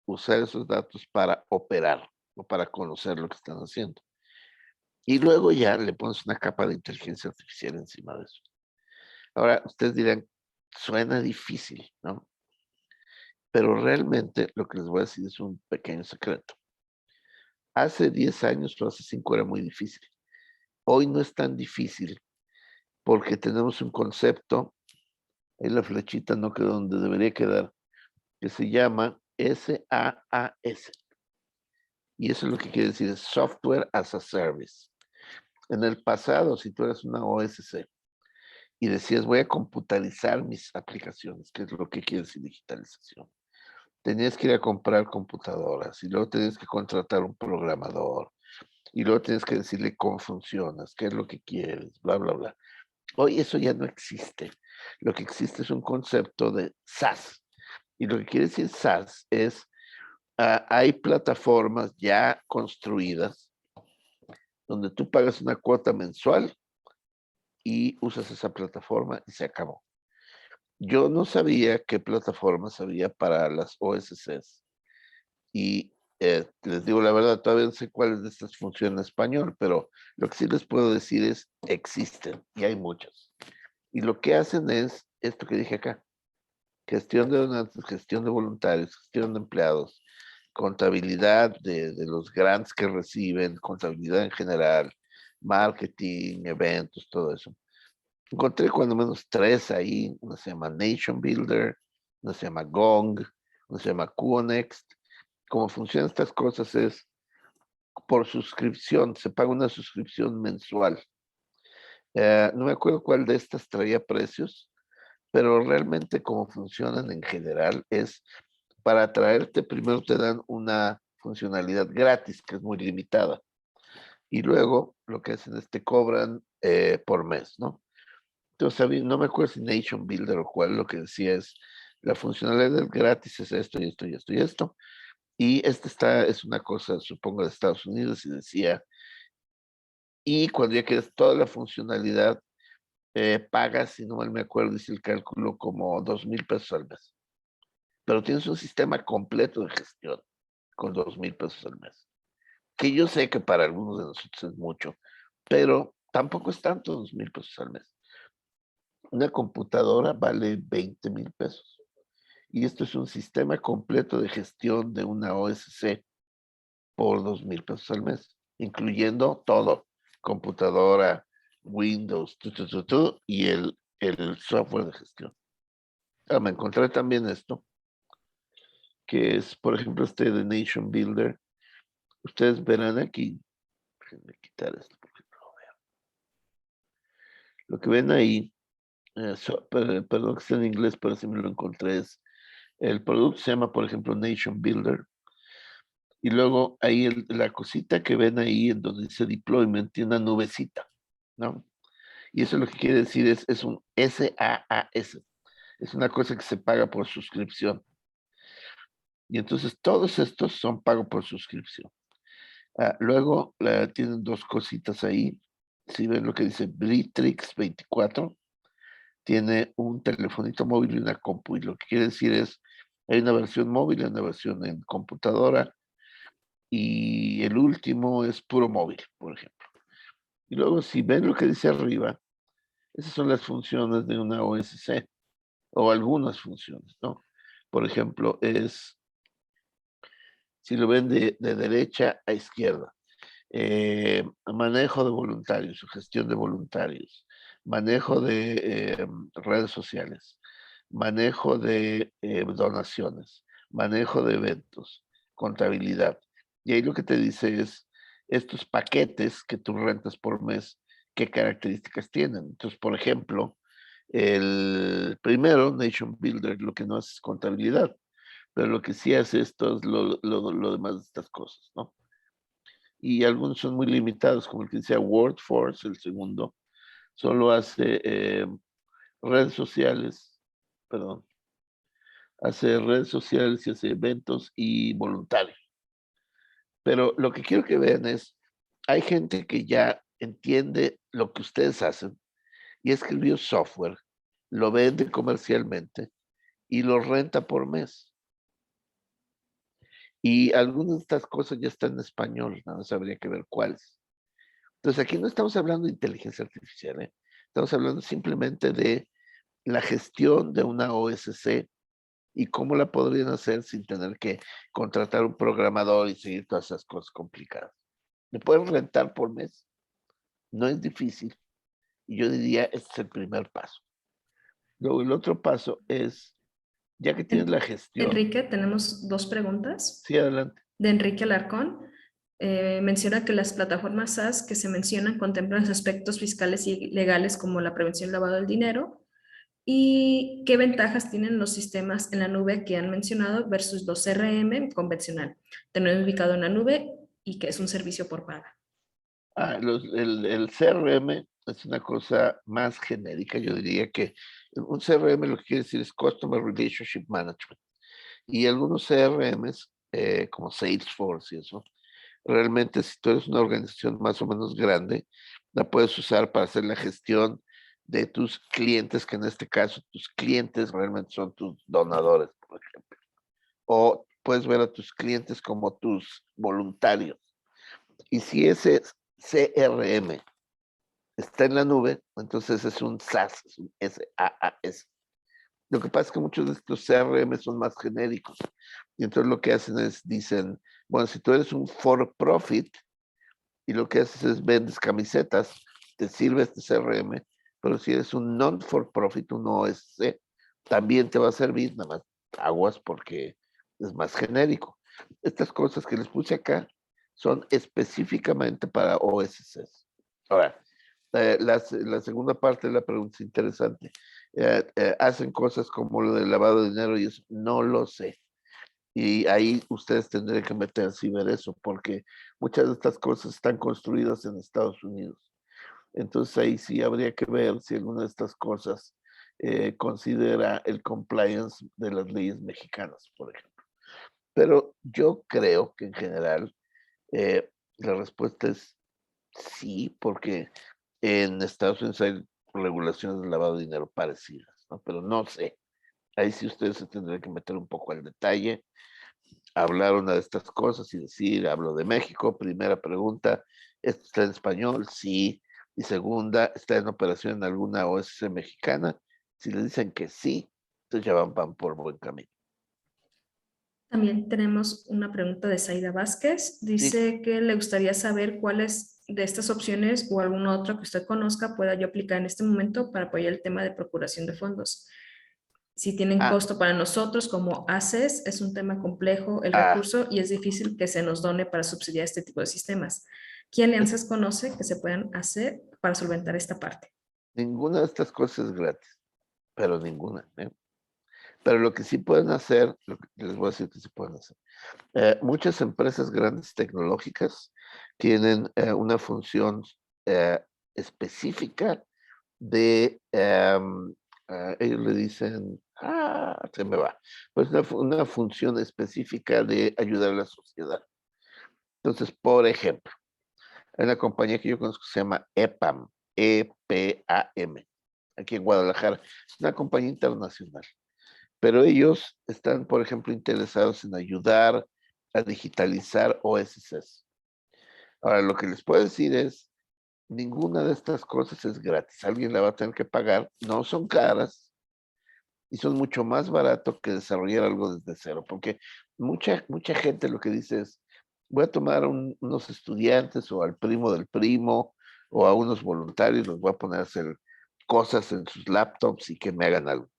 usar esos datos para operar o para conocer lo que están haciendo. Y luego ya le pones una capa de inteligencia artificial encima de eso. Ahora, ustedes dirán, suena difícil, ¿no? Pero realmente lo que les voy a decir es un pequeño secreto. Hace 10 años o hace 5 era muy difícil. Hoy no es tan difícil porque tenemos un concepto, ahí la flechita no quedó donde debería quedar, que se llama SaaS. Y eso es lo que quiere decir, es Software as a Service. En el pasado, si tú eras una OSC y decías, voy a computarizar mis aplicaciones, que es lo que quiere decir digitalización, tenías que ir a comprar computadoras y luego tenías que contratar un programador y luego tienes que decirle cómo funcionas, qué es lo que quieres, bla, bla, bla. Hoy eso ya no existe. Lo que existe es un concepto de SaaS. Y lo que quiere decir SaaS es, hay plataformas ya construidas donde tú pagas una cuota mensual y usas esa plataforma y se acabó. Yo no sabía qué plataformas había para las OSCs y les digo la verdad, todavía no sé cuáles de estas funcionan en español, pero lo que sí les puedo decir es, existen y hay muchas. Y lo que hacen es esto que dije acá, gestión de donantes, gestión de voluntarios, gestión de empleados, contabilidad de los grants que reciben, contabilidad en general, marketing, eventos, todo eso. Encontré cuando menos 3 ahí, una se llama Nation Builder, una se llama Gong, una se llama QNext. Cómo funcionan estas cosas es por suscripción, se paga una suscripción mensual. No me acuerdo cuál de estas traía precios, pero realmente cómo funcionan en general es para atraerte, primero te dan una funcionalidad gratis, que es muy limitada, y luego lo que hacen es te cobran por mes, ¿no? Entonces, no me acuerdo si Nation Builder o cuál, lo que decía es, la funcionalidad gratis es esto y esto y esto y esto, y es una cosa, supongo, de Estados Unidos, y decía, y cuando ya quieres toda la funcionalidad, pagas, si no mal me acuerdo, dice el cálculo, como 2,000 pesos al mes. Pero tienes un sistema completo de gestión con 2,000 pesos al mes. Que yo sé que para algunos de nosotros es mucho, pero tampoco es tanto 2,000 pesos al mes. Una computadora vale 20,000 pesos. Y esto es un sistema completo de gestión de una OSC por 2,000 pesos al mes, incluyendo todo, computadora, Windows, y el software de gestión. Me encontré también esto, que es, por ejemplo, este de Nation Builder. Ustedes verán aquí, déjenme quitar esto porque no lo veo. Lo que ven ahí, perdón que esté en inglés, pero si me lo encontré, es el producto se llama, por ejemplo, Nation Builder. Y luego ahí la cosita que ven ahí en donde dice deployment tiene una nubecita, ¿no? Y eso lo que quiere decir es un SaaS. Es una cosa que se paga por suscripción. Y entonces todos estos son pago por suscripción. Luego tienen dos cositas ahí. Si ven lo que dice Britrix 24, tiene un telefonito móvil y una compu. Y lo que quiere decir es, hay una versión móvil y una versión en computadora. Y el último es puro móvil, por ejemplo. Y luego si ven lo que dice arriba, esas son las funciones de una OSC, o algunas funciones, ¿no? Por ejemplo, si lo ven de derecha a izquierda, manejo de voluntarios, gestión de voluntarios, manejo de redes sociales, manejo de donaciones, manejo de eventos, contabilidad. Y ahí lo que te dice es estos paquetes que tú rentas por mes, qué características tienen. Entonces, por ejemplo, el primero, Nation Builder, lo que no hace es contabilidad, pero lo que sí hace esto es lo demás de estas cosas, ¿no? Y algunos son muy limitados, como el que decía WordForce, el segundo, solo hace redes sociales, perdón, hace redes sociales y hace eventos y voluntarios. Pero lo que quiero que vean es, hay gente que ya entiende lo que ustedes hacen y escribió software, lo vende comercialmente y lo renta por mes. Y algunas de estas cosas ya están en español, nada más habría que ver cuáles. Entonces aquí no estamos hablando de inteligencia artificial, ¿eh? Estamos hablando simplemente de la gestión de una OSC y cómo la podrían hacer sin tener que contratar un programador y seguir todas esas cosas complicadas. ¿Me pueden rentar por mes? No es difícil. Y yo diría, este es el primer paso. Luego el otro paso es, ya que tienes la gestión, Enrique, tenemos dos preguntas. sí, adelante. De Enrique Alarcón. Menciona que las plataformas SaaS que se mencionan contemplan aspectos fiscales y legales como la prevención del lavado del dinero y qué ventajas tienen los sistemas en la nube que han mencionado versus los CRM convencional, tener ubicado en la nube y que es un servicio por paga. El CRM es una cosa más genérica, yo diría que un CRM lo que quiere decir es Customer Relationship Management. Y algunos CRMs, como Salesforce y eso, realmente si tú eres una organización más o menos grande, la puedes usar para hacer la gestión de tus clientes, que en este caso tus clientes realmente son tus donadores, por ejemplo. O puedes ver a tus clientes como tus voluntarios. Y si ese CRM está en la nube, entonces es un SaaS, es un SaaS. Lo que pasa es que muchos de estos CRM son más genéricos. Y entonces lo que hacen es, dicen, bueno, si tú eres un for profit y lo que haces es vendes camisetas, te sirve este CRM, pero si eres un non for profit, un OSC, también te va a servir, nada más aguas porque es más genérico. Estas cosas que les puse acá son específicamente para OSCs. Ahora, la segunda parte de la pregunta es interesante. Hacen cosas como lo del lavado de dinero y eso, no lo sé. Y ahí ustedes tendrían que meterse y ver eso, porque muchas de estas cosas están construidas en Estados Unidos. Entonces ahí sí habría que ver si alguna de estas cosas considera el compliance de las leyes mexicanas, por ejemplo. Pero yo creo que en general la respuesta es sí, porque en Estados Unidos hay regulaciones de lavado de dinero parecidas, ¿no? Pero no sé. Ahí sí ustedes se tendrían que meter un poco al detalle, hablar una de estas cosas y decir, hablo de México. Primera pregunta, ¿esto está en español? Sí. Y segunda, ¿está en operación en alguna OSC mexicana? Si le dicen que sí, entonces ya van por buen camino. También tenemos una pregunta de Zaida Vázquez. Sí. Dice que le gustaría saber cuáles de estas opciones o alguna otra que usted conozca pueda yo aplicar en este momento para apoyar el tema de procuración de fondos. Si tienen Ah, costo para nosotros como ACES, es un tema complejo el ah, recurso y es difícil que se nos done para subsidiar este tipo de sistemas. ¿Qué alianzas conoce que se puedan hacer para solventar esta parte? ninguna de estas cosas es gratis, pero ninguna. Pero lo que sí pueden hacer, lo que les voy a decir que sí pueden hacer. Muchas empresas grandes tecnológicas tienen una función específica de, ellos le dicen, se me va, pues una función específica de ayudar a la sociedad. Entonces, por ejemplo, hay una compañía que yo conozco que se llama EPAM, EPAM, aquí en Guadalajara. Es una compañía internacional, pero ellos están, por ejemplo, interesados en ayudar a digitalizar OSCs. Ahora, lo que les puedo decir es, ninguna de estas cosas es gratis. Alguien la va a tener que pagar. No son caras y son mucho más barato que desarrollar algo desde cero, porque mucha gente lo que dice es, voy a tomar unos estudiantes o al primo del primo o a unos voluntarios, los voy a poner a hacer cosas en sus laptops y que me hagan algo.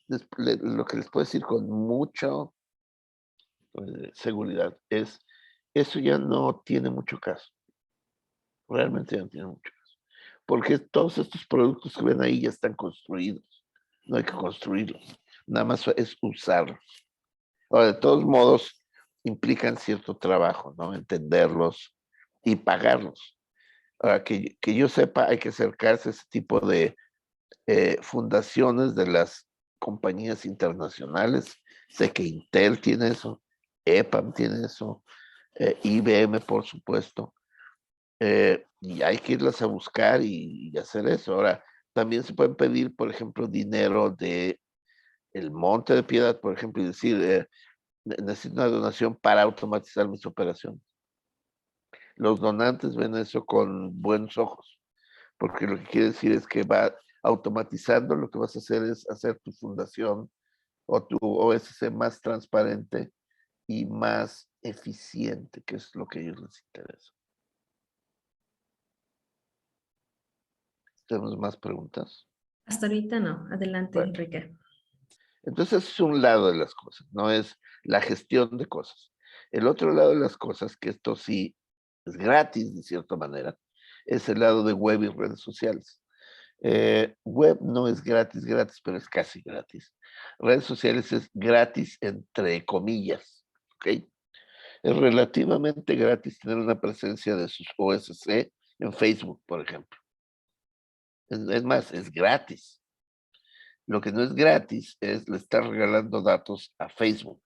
Lo que les puedo decir con mucha seguridad es, eso ya no tiene mucho caso. Realmente ya no tiene mucho caso. Porque todos estos productos que ven ahí ya están construidos. No hay que construirlos. Nada más es usarlos. Ahora, de todos modos, implican cierto trabajo, ¿no? Entenderlos y pagarlos. Ahora, que yo sepa, hay que acercarse a ese tipo de fundaciones de las compañías internacionales. Sé que Intel tiene eso, EPAM tiene eso, IBM, por supuesto. Y hay que irlas a buscar y hacer eso. Ahora, también se pueden pedir, por ejemplo, dinero de el Monte de Piedad, por ejemplo, y decir, necesito una donación para automatizar mis operaciones. Los donantes ven eso con buenos ojos, porque lo que quiere decir es que va automatizando, lo que vas a hacer es hacer tu fundación o tu OSC más transparente y más eficiente, que es lo que a ellos les interesa. ¿Tenemos más preguntas? Hasta ahorita no. Adelante, Bueno, Enrique. entonces es un lado de las cosas, no es la gestión de cosas. El otro lado de las cosas, que esto sí es gratis de cierta manera, es el lado de web y redes sociales. Web no es gratis, pero es casi gratis. Redes sociales es gratis entre comillas, ¿ok? Es relativamente gratis tener una presencia de sus OSC en Facebook, por ejemplo. Es más, es gratis. Lo que no es gratis es le estar regalando datos a Facebook.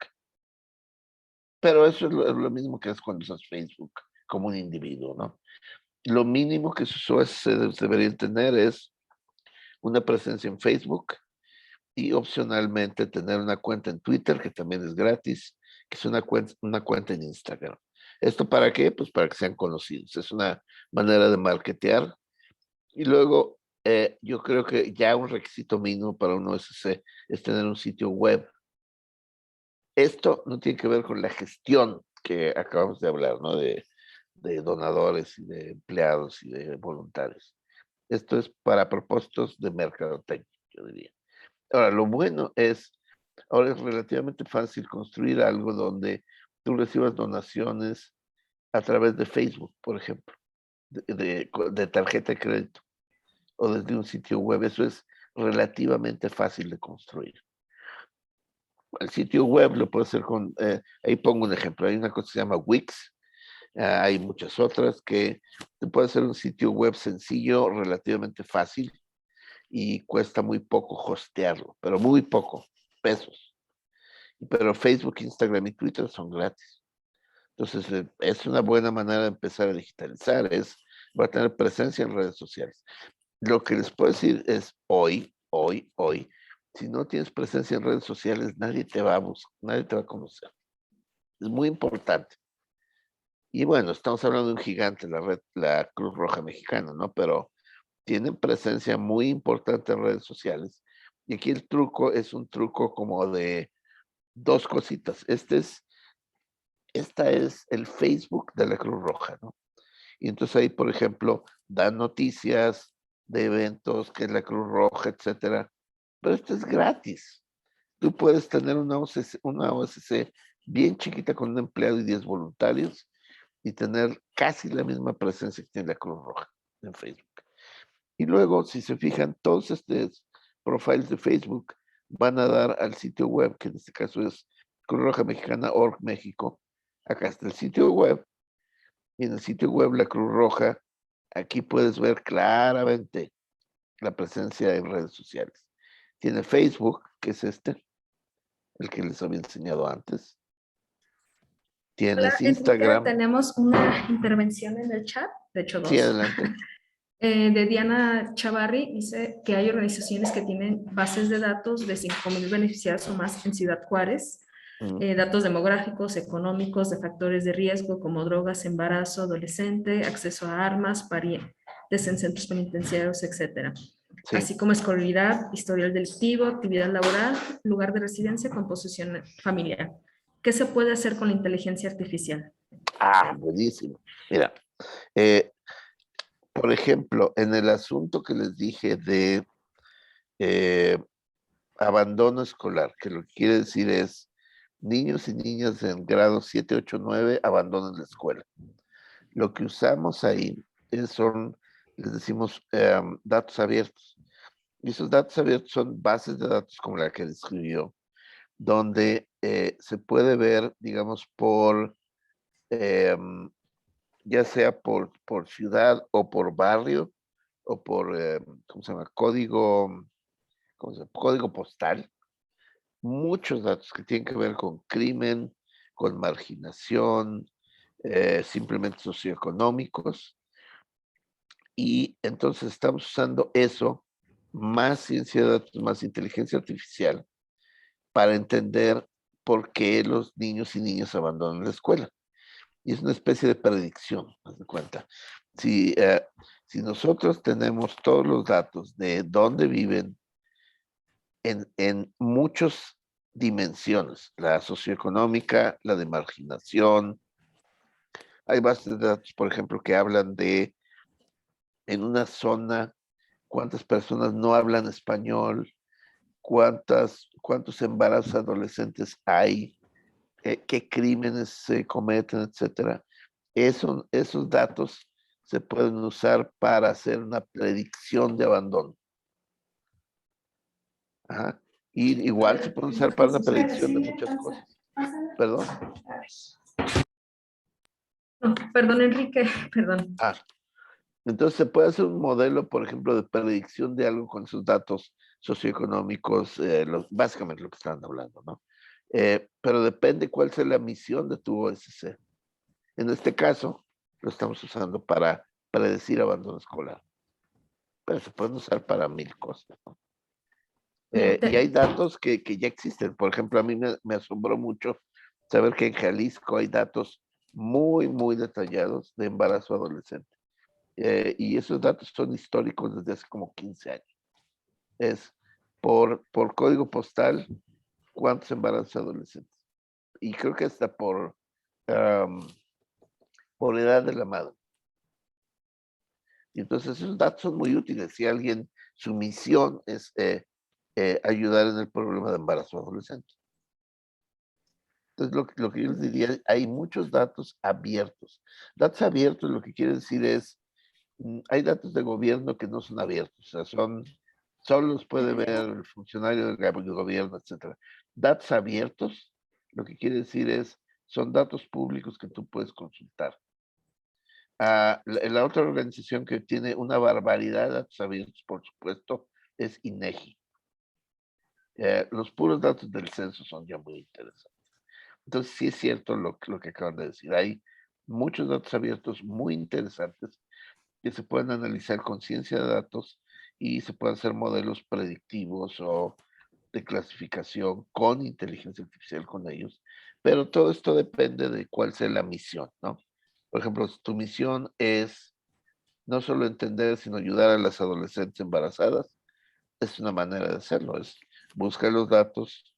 Pero eso es lo mismo que es cuando usas Facebook como un individuo, ¿no? Lo mínimo que sus OSC deberían tener es una presencia en Facebook y opcionalmente tener una cuenta en Twitter, que también es gratis, que es una cuenta en Instagram. ¿Esto para qué? Pues para que sean conocidos. Es una manera de marketear. Y luego, yo creo que ya un requisito mínimo para un OSC es tener un sitio web. Esto no tiene que ver con la gestión que acabamos de hablar, ¿no? De donadores y de empleados y de voluntarios. Esto es para propósitos de mercadotecnia, yo diría. Ahora, lo bueno es, ahora es relativamente fácil construir algo donde tú recibas donaciones a través de Facebook, por ejemplo, de tarjeta de crédito o desde un sitio web. Eso es relativamente fácil de construir. El sitio web lo puedo hacer con, ahí pongo un ejemplo, hay una cosa que se llama Wix, hay muchas otras que te puede hacer un sitio web sencillo, relativamente fácil y cuesta muy poco hostearlo, pero muy poco, pesos. Pero Facebook, Instagram y Twitter son gratis. Entonces, es una buena manera de empezar a digitalizar, va a tener presencia en redes sociales. Lo que les puedo decir es hoy, si no tienes presencia en redes sociales, nadie te va a buscar, nadie te va a conocer. Es muy importante. Y bueno, estamos hablando de un gigante, la Cruz Roja Mexicana, ¿no? Pero tienen presencia muy importante en redes sociales. Y aquí el truco es un truco como de dos cositas. Esta es el Facebook de la Cruz Roja, ¿no? Y entonces ahí, por ejemplo, dan noticias de eventos que es la Cruz Roja, etcétera. Pero esto es gratis. Tú puedes tener una OSC bien chiquita con un empleado y 10 voluntarios y tener casi la misma presencia que tiene la Cruz Roja en Facebook. Y luego, si se fijan, todos estos profiles de Facebook van a dar al sitio web, que en este caso es Cruz Roja Mexicana Org México. Acá está el sitio web. Y en el sitio web La Cruz Roja, aquí puedes ver claramente la presencia en redes sociales. Tiene Facebook, que es el que les había enseñado antes. Tienes Hola, Enrique, Instagram. tenemos una intervención en el chat, de hecho Sí, dos. adelante. De Diana Chavarri, dice que hay organizaciones que tienen bases de datos de 5,000 beneficiarios o más en Ciudad Juárez, datos demográficos, económicos, de factores de riesgo como drogas, embarazo, adolescente, acceso a armas, parientes en centros penitenciarios, etcétera. Sí. Así como escolaridad, historial delictivo, actividad laboral, lugar de residencia, composición familiar. ¿Qué se puede hacer con la inteligencia artificial? Buenísimo. Mira, por ejemplo, en el asunto que les dije de abandono escolar, que lo que quiere decir es niños y niñas en grados 7, 8, 9 abandonan la escuela. Lo que usamos ahí son, les decimos, datos abiertos. Y esos datos abiertos son bases de datos como la que describió, donde se puede ver, digamos, por, ya sea por ciudad o por barrio, o por, ¿cómo se llama? Código postal. Muchos datos que tienen que ver con crimen, con marginación, simplemente socioeconómicos. Y entonces estamos usando eso, más ciencia de datos, más inteligencia artificial, para entender por qué los niños y niñas abandonan la escuela. Y es una especie de predicción, haz de cuenta. Si nosotros tenemos todos los datos de dónde viven en muchas dimensiones, la socioeconómica, la de marginación, hay bases de datos, por ejemplo, que hablan de en una zona cuántas personas no hablan español, cuántos embarazos adolescentes hay, qué crímenes se cometen, etcétera. Esos datos se pueden usar para hacer una predicción de abandono. Ajá. Y igual se pueden usar para una predicción de muchas cosas. ¿Perdón? No, perdón, Enrique, perdón. Entonces se puede hacer un modelo, por ejemplo, de predicción de algo con sus datos socioeconómicos, básicamente lo que están hablando, ¿no? Pero depende cuál sea la misión de tu OSC. En este caso, lo estamos usando para predecir abandono escolar. Pero se pueden usar para 1000 cosas, ¿no? Y hay datos que ya existen. Por ejemplo, a mí me asombró mucho saber que en Jalisco hay datos muy, muy detallados de embarazo adolescente. Y esos datos son históricos desde hace como 15 años. Es por código postal, cuántos embarazos adolescentes. Y creo que hasta por edad de la madre. Y entonces esos datos son muy útiles. Si alguien, su misión es ayudar en el problema de embarazo adolescente. Entonces lo que yo les diría, hay muchos datos abiertos. Datos abiertos lo que quiere decir es, hay datos de gobierno que no son abiertos, o sea, solo los puede ver el funcionario del gobierno, etc. Datos abiertos, lo que quiere decir es, son datos públicos que tú puedes consultar. La otra organización que tiene una barbaridad de datos abiertos, por supuesto, es INEGI. Los puros datos del censo son ya muy interesantes. Entonces sí es cierto lo que acaban de decir. Hay muchos datos abiertos muy interesantes que se pueden analizar con ciencia de datos y se pueden hacer modelos predictivos o de clasificación con inteligencia artificial con ellos. Pero todo esto depende de cuál sea la misión, ¿no? Por ejemplo, si tu misión es no solo entender, sino ayudar a las adolescentes embarazadas, es una manera de hacerlo, es buscar los datos,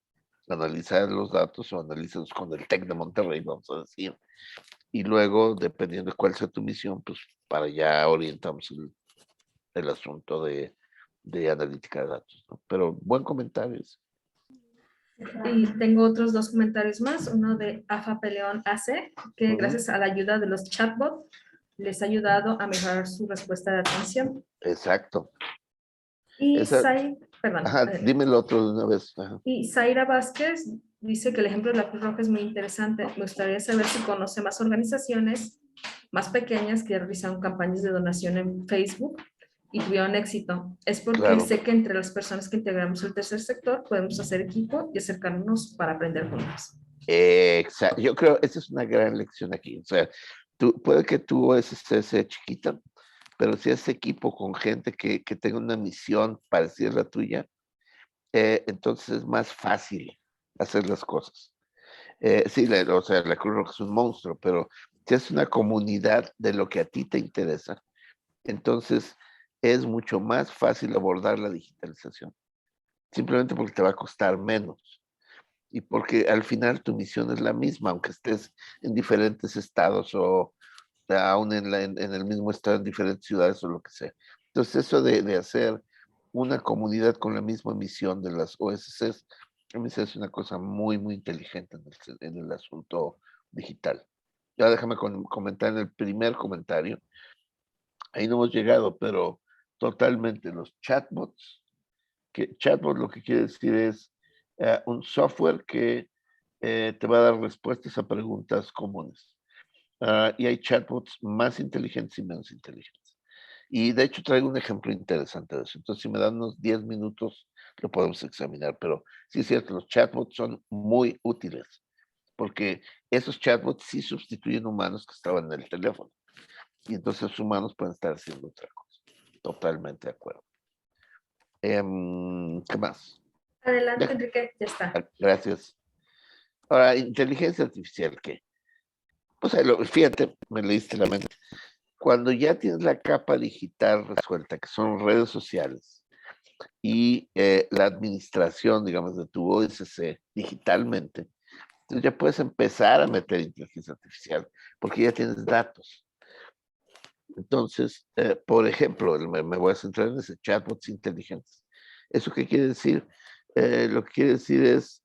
analizar los datos o analizarlos con el TEC de Monterrey, vamos a decir, y luego, dependiendo de cuál sea tu misión, pues para allá orientamos el asunto de analítica de datos, ¿no? Pero buen comentario. Y tengo otros 2 comentarios más, uno de AFA Peleón AC, que gracias a la ayuda de los chatbots les ha ayudado a mejorar su respuesta de atención. Exacto. Y perdón. Ajá, dime lo otro de una vez. Ajá. Y Zaira Vázquez dice que el ejemplo de la Cruz Roja es muy interesante. Me gustaría saber si conoce más organizaciones más pequeñas que realizan campañas de donación en Facebook y tuvieron éxito. Es porque Claro. sé que entre las personas que integramos el tercer sector podemos hacer equipo y acercarnos para aprender juntos. Exacto. Yo creo esa es una gran lección aquí. O sea, puede que tu OSC sea chiquita, pero si es equipo con gente que tenga una misión parecida a la tuya, entonces es más fácil hacer las cosas. Sí, o sea, la Cruz Roja es un monstruo, pero si es una comunidad de lo que a ti te interesa, entonces es mucho más fácil abordar la digitalización, simplemente porque te va a costar menos y porque al final tu misión es la misma, aunque estés en diferentes estados o aún en el mismo estado, en diferentes ciudades o lo que sea. Entonces eso de hacer una comunidad con la misma misión de las OSCs, a mí se hace una cosa muy, muy inteligente en el asunto digital. Ya déjame comentar en el primer comentario. Ahí no hemos llegado, pero totalmente los chatbots, que chatbot lo que quiere decir es un software que te va a dar respuestas a preguntas comunes. Y hay chatbots más inteligentes y menos inteligentes. Y de hecho traigo un ejemplo interesante de eso. Entonces, si me dan unos 10 minutos, lo podemos examinar. Pero sí es cierto, los chatbots son muy útiles, porque esos chatbots sí sustituyen humanos que estaban en el teléfono. Y entonces los humanos pueden estar haciendo otra cosa. Totalmente de acuerdo. ¿Qué más? Adelante, Deja- Enrique, ya está. Gracias. Ahora, inteligencia artificial, ¿qué? Pues fíjate, me leíste la mente. Cuando ya tienes la capa digital resuelta, que son redes sociales, y la administración, digamos, de tu OSC digitalmente, entonces ya puedes empezar a meter inteligencia artificial, porque ya tienes datos. Entonces, por ejemplo, me voy a centrar en ese chatbots inteligentes. ¿Eso qué quiere decir? Lo que quiere decir es,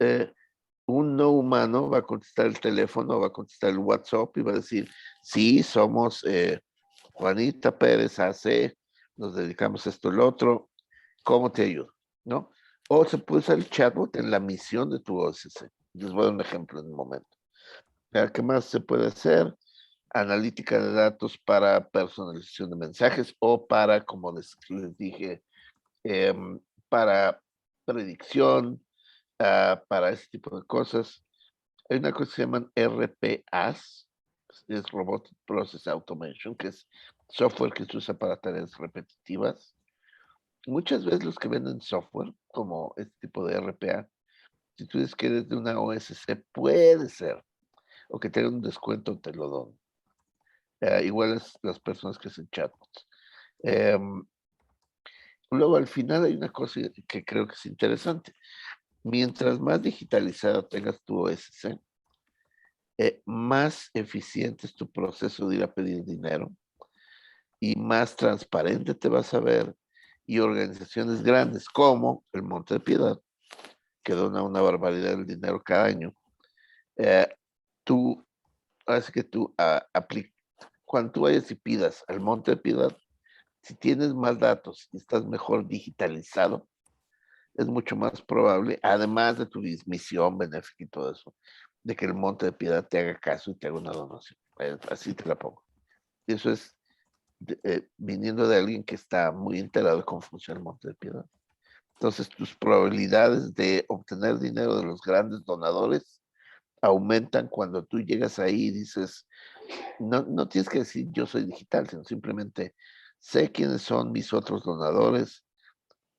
un no humano va a contestar el teléfono, va a contestar el WhatsApp y va a decir, sí, somos Juanita Pérez AC, nos dedicamos a esto y lo otro, ¿cómo te ayudo? ¿No? O se puede usar el chatbot en la misión de tu OSC. Les voy a dar un ejemplo en un momento. ¿Qué más se puede hacer? Analítica de datos para personalización de mensajes o para, como les dije, para predicción, para ese tipo de cosas. Hay una cosa que se llaman RPAs, es Robotic Process Automation, que es software que se usa para tareas repetitivas. Muchas veces los que venden software, como este tipo de RPA, si tú dices que eres de una OSC, puede ser, o que tenga un descuento, te lo doy. Igual es las personas que hacen chatbots. Luego, al final hay una cosa que creo que es interesante. Mientras más digitalizado tengas tu OSC, más eficiente es tu proceso de ir a pedir dinero y más transparente te vas a ver. Y organizaciones grandes como el Monte de Piedad, que dona una barbaridad de dinero cada año, eh, tú, así que tú cuando tú vayas y pidas al Monte de Piedad, si tienes más datos y estás mejor digitalizado, es mucho más probable, además de tu misión benéfica y todo eso, de que el Monte de Piedad te haga caso y te haga una donación. Así te la pongo. Y eso es viniendo de alguien que está muy enterado de cómo funciona el Monte de Piedad. Entonces, tus probabilidades de obtener dinero de los grandes donadores aumentan cuando tú llegas ahí y dices, no tienes que decir yo soy digital, sino simplemente sé quiénes son mis otros donadores,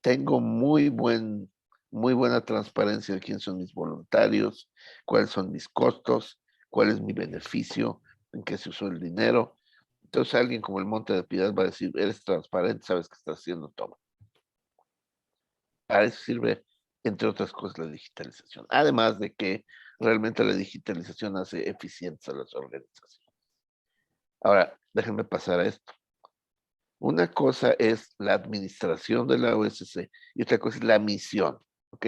tengo muy buena transparencia de quiénes son mis voluntarios, cuáles son mis costos, cuál es mi beneficio, en qué se usó el dinero. Entonces alguien como el Monte de Piedad va a decir, eres transparente, sabes que estás haciendo todo. Para eso sirve, entre otras cosas, la digitalización. Además de que realmente la digitalización hace eficientes a las organizaciones. Ahora, déjenme pasar a esto. Una cosa es la administración de la OSC y otra cosa es la misión, ¿ok?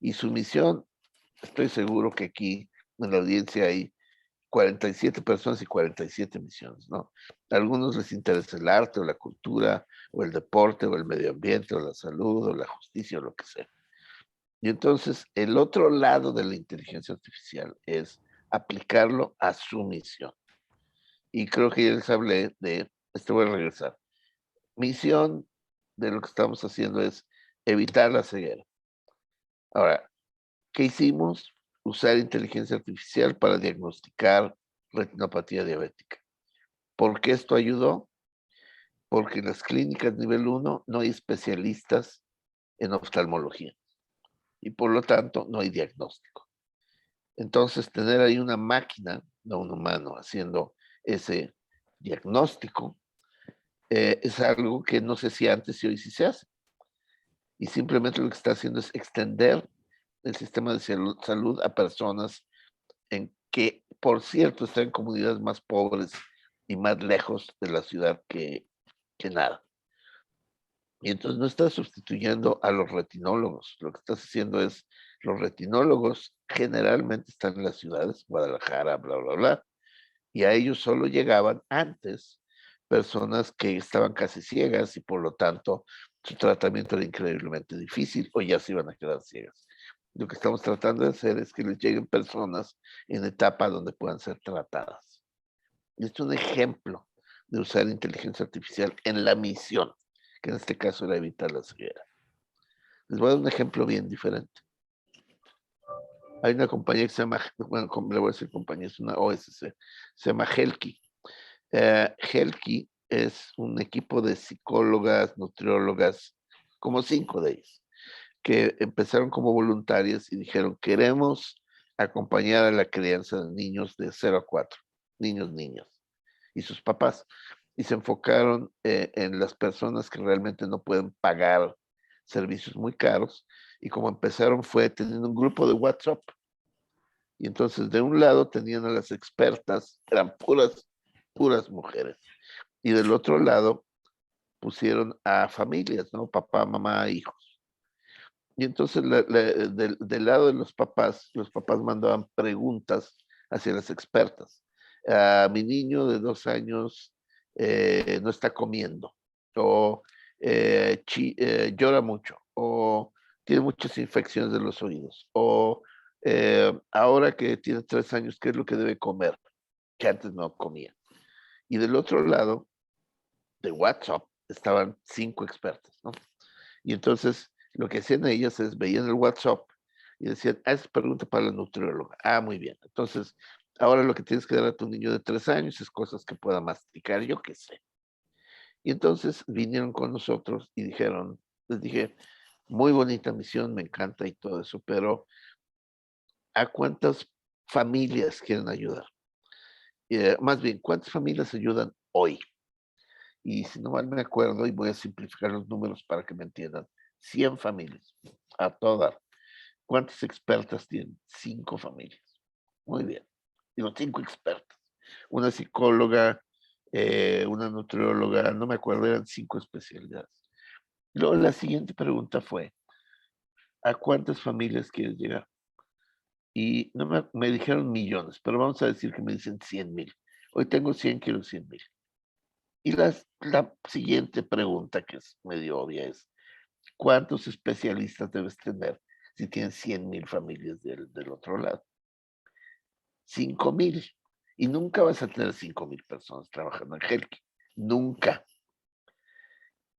Y su misión, estoy seguro que aquí en la audiencia hay 47 personas y 47 misiones, ¿no? A algunos les interesa el arte o la cultura o el deporte o el medio ambiente o la salud o la justicia o lo que sea. Y entonces el otro lado de la inteligencia artificial es aplicarlo a su misión. Y creo que ya les hablé de, voy a regresar. Misión de lo que estamos haciendo es evitar la ceguera. Ahora, ¿qué hicimos? Usar inteligencia artificial para diagnosticar retinopatía diabética. ¿Por qué esto ayudó? Porque en las clínicas nivel 1 no hay especialistas en oftalmología y por lo tanto no hay diagnóstico. Entonces, tener ahí una máquina, no un humano, haciendo ese diagnóstico, es algo que no sé si antes y hoy sí se hace. Y simplemente lo que está haciendo es extender el sistema de salud a personas en que, por cierto, están en comunidades más pobres y más lejos de la ciudad que nada. Y entonces no estás sustituyendo a los retinólogos. Lo que estás haciendo es, los retinólogos generalmente están en las ciudades, Guadalajara, bla, bla, bla, y a ellos solo llegaban antes personas que estaban casi ciegas y por lo tanto su tratamiento era increíblemente difícil o ya se iban a quedar ciegas. Lo que estamos tratando de hacer es que les lleguen personas en etapa donde puedan ser tratadas. Y es un ejemplo de usar inteligencia artificial en la misión, que en este caso era evitar la ceguera. Les voy a dar un ejemplo bien diferente. Hay una compañía que se llama, bueno, le voy a decir compañía, es una OSC, se llama Helki. Helki es un equipo de psicólogas, nutriólogas, como 5 de ellas, que empezaron como voluntarias y dijeron, queremos acompañar a la crianza de niños de 0 a 4, niños, niñas, y sus papás. Y se enfocaron en las personas que realmente no pueden pagar servicios muy caros. Y como empezaron fue teniendo un grupo de WhatsApp. Y entonces de un lado tenían a las expertas, eran puras mujeres. Y del otro lado pusieron a familias, ¿no? Papá, mamá, hijos. Y entonces del lado de los papás mandaban preguntas hacia las expertas. Mi niño de 2 años no está comiendo, o llora mucho, o tiene muchas infecciones de los oídos, o ahora que tiene 3 años, ¿qué es lo que debe comer? Que antes no comía. Y del otro lado, de WhatsApp, estaban 5 expertos, ¿no? Y entonces lo que hacían ellas es veían el WhatsApp y decían, esa pregunta para la nutrióloga. Ah, muy bien. Entonces, ahora lo que tienes que dar a tu niño de 3 años es cosas que pueda masticar, yo qué sé. Y entonces vinieron con nosotros y dijeron, les dije, muy bonita misión, me encanta y todo eso, pero ¿a cuántas familias quieren ayudar? Más bien, ¿cuántas familias ayudan hoy? Y si no mal me acuerdo, y voy a simplificar los números para que me entiendan, 100 familias, a todas. ¿Cuántas expertas tienen? 5 familias. Muy bien. Y los 5 expertas. Una psicóloga, una nutrióloga, no me acuerdo, eran 5 especialidades. Luego la siguiente pregunta fue, ¿a cuántas familias quieres llegar? Y no me dijeron millones, pero vamos a decir que me dicen 100,000. Hoy tengo 100, quiero 100,000. Y la siguiente pregunta, que es medio obvia, es, ¿cuántos especialistas debes tener si tienes 100,000 familias del otro lado? 5,000. Y nunca vas a tener 5,000 personas trabajando en Helki. Nunca.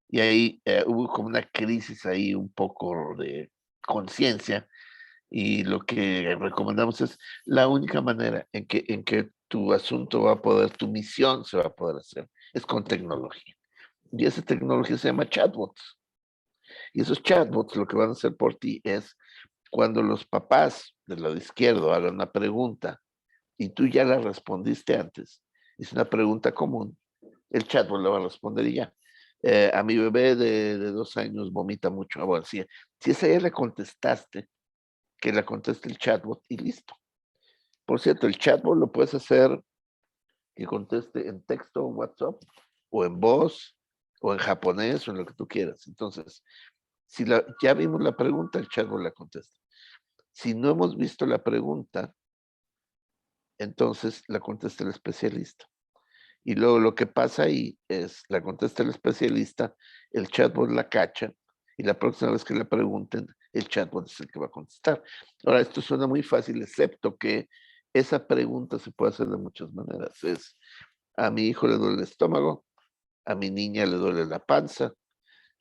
Y ahí hubo como una crisis ahí un poco de conciencia. Y lo que recomendamos es la única manera en que tu asunto va a poder, tu misión se va a poder hacer, es con tecnología. Y esa tecnología se llama chatbots. Y esos chatbots lo que van a hacer por ti es cuando los papás del lado izquierdo hagan una pregunta y tú ya la respondiste antes, es una pregunta común, el chatbot la va a responder y ya. A mi bebé de 2 años vomita mucho. Bueno, si esa ya le contestaste, que la conteste el chatbot y listo. Por cierto, el chatbot lo puedes hacer que conteste en texto, en WhatsApp, o en voz, o en japonés, o en lo que tú quieras. Entonces, si ya vimos la pregunta, el chatbot la contesta. Si no hemos visto la pregunta, entonces la contesta el especialista. Y luego lo que pasa ahí es, la contesta el especialista, el chatbot la cacha, y la próxima vez que le pregunten, el chatbot es el que va a contestar. Ahora, esto suena muy fácil, excepto que esa pregunta se puede hacer de muchas maneras. Es, a mi hijo le duele el estómago, a mi niña le duele la panza,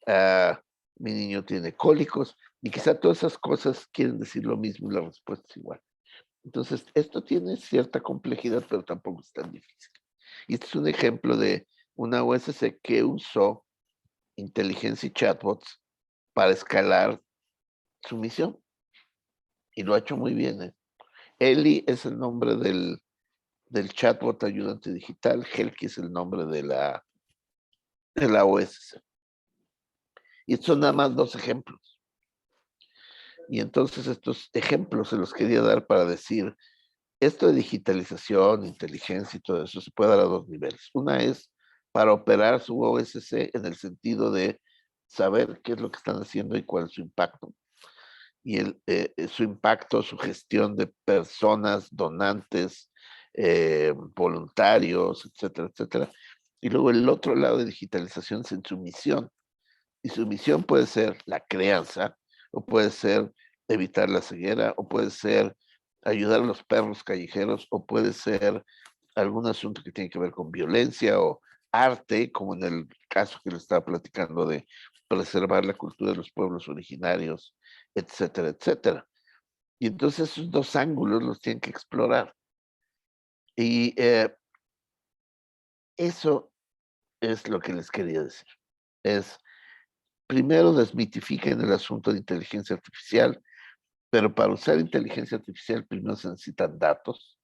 mi niño tiene cólicos, y quizá todas esas cosas quieren decir lo mismo y la respuesta es igual. Entonces, esto tiene cierta complejidad, pero tampoco es tan difícil. Y este es un ejemplo de una OSC que usó inteligencia y chatbots para escalar su misión. Y lo ha hecho muy bien, ¿eh? Eli es el nombre del chatbot ayudante digital, Helki es el nombre de la OSC. Y estos son nada más 2 ejemplos. Y entonces estos ejemplos se los quería dar para decir, esto de digitalización, inteligencia y todo eso se puede dar a 2 niveles. Una es para operar su OSC en el sentido de saber qué es lo que están haciendo y cuál es su impacto. Y su impacto, su gestión de personas, donantes, voluntarios, etcétera, etcétera. Y luego el otro lado de digitalización es en su misión. Y su misión puede ser la crianza, o puede ser evitar la ceguera, o puede ser ayudar a los perros callejeros, o puede ser algún asunto que tiene que ver con violencia o arte, como en el caso que le estaba platicando de preservar la cultura de los pueblos originarios, etcétera, etcétera. Y entonces esos 2 ángulos los tienen que explorar. Y eso es lo que les quería decir. Es, primero desmitifiquen el asunto de inteligencia artificial, pero para usar inteligencia artificial primero se necesitan datos,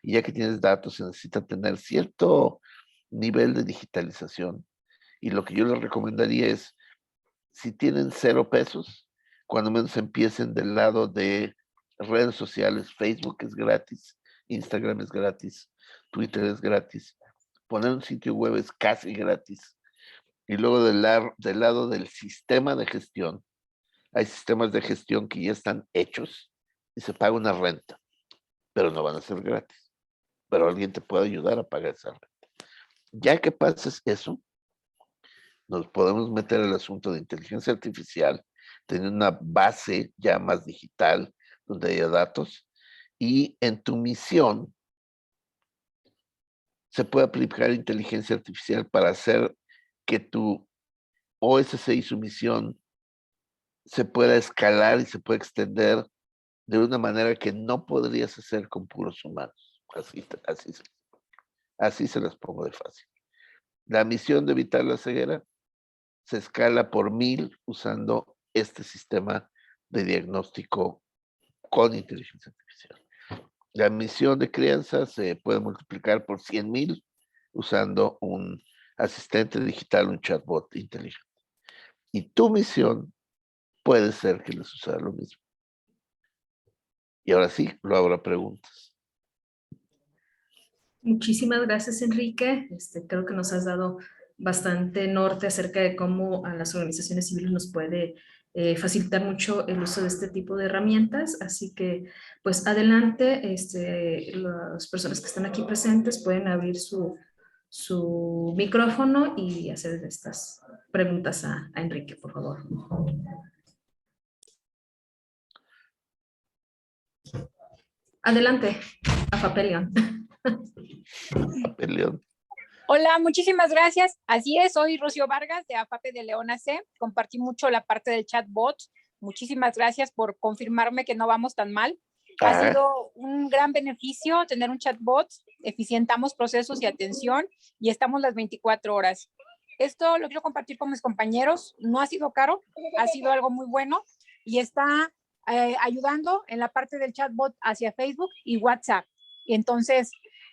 y ya que tienes datos se necesita tener cierto nivel de digitalización. Y lo que yo les recomendaría es, si tienen 0 pesos, cuando menos empiecen del lado de redes sociales. Facebook es gratis, Instagram es gratis, Twitter es gratis, poner un sitio web es casi gratis. Y luego del lado del sistema de gestión, hay sistemas de gestión que ya están hechos y se paga una renta, pero no van a ser gratis. Pero alguien te puede ayudar a pagar esa renta. Ya que pases eso, nos podemos meter al asunto de inteligencia artificial, tener una base ya más digital donde haya datos, y en tu misión se puede aplicar inteligencia artificial para hacer que tu OSC y su misión se pueda escalar y se pueda extender de una manera que no podrías hacer con puros humanos. Así se las pongo de fácil. La misión de evitar la ceguera se escala por 1000 usando este sistema de diagnóstico con inteligencia artificial. La misión de crianza se puede multiplicar por 100,000 usando un asistente digital, un chatbot inteligente. Y tu misión puede ser que les suceda lo mismo. Y ahora sí, lo abro a preguntas. Muchísimas gracias, Enrique. Creo que nos has dado bastante norte acerca de cómo a las organizaciones civiles nos puede facilitar mucho el uso de este tipo de herramientas. Así que, pues adelante, las personas que están aquí presentes pueden abrir su micrófono y hacer estas preguntas a Enrique, por favor. Adelante, Afapelion. León. Hola, muchísimas gracias. Así es, soy Rocío Vargas de AFAPE de León AC. Compartí mucho la parte del chatbot. Muchísimas gracias por confirmarme que no vamos tan mal. Ha sido un gran beneficio tener un chatbot. Eficientamos procesos y atención y estamos las 24 horas. Esto lo quiero compartir con mis compañeros. No ha sido caro, ha sido algo muy bueno y está ayudando en la parte del chatbot hacia Facebook y WhatsApp. Y entonces,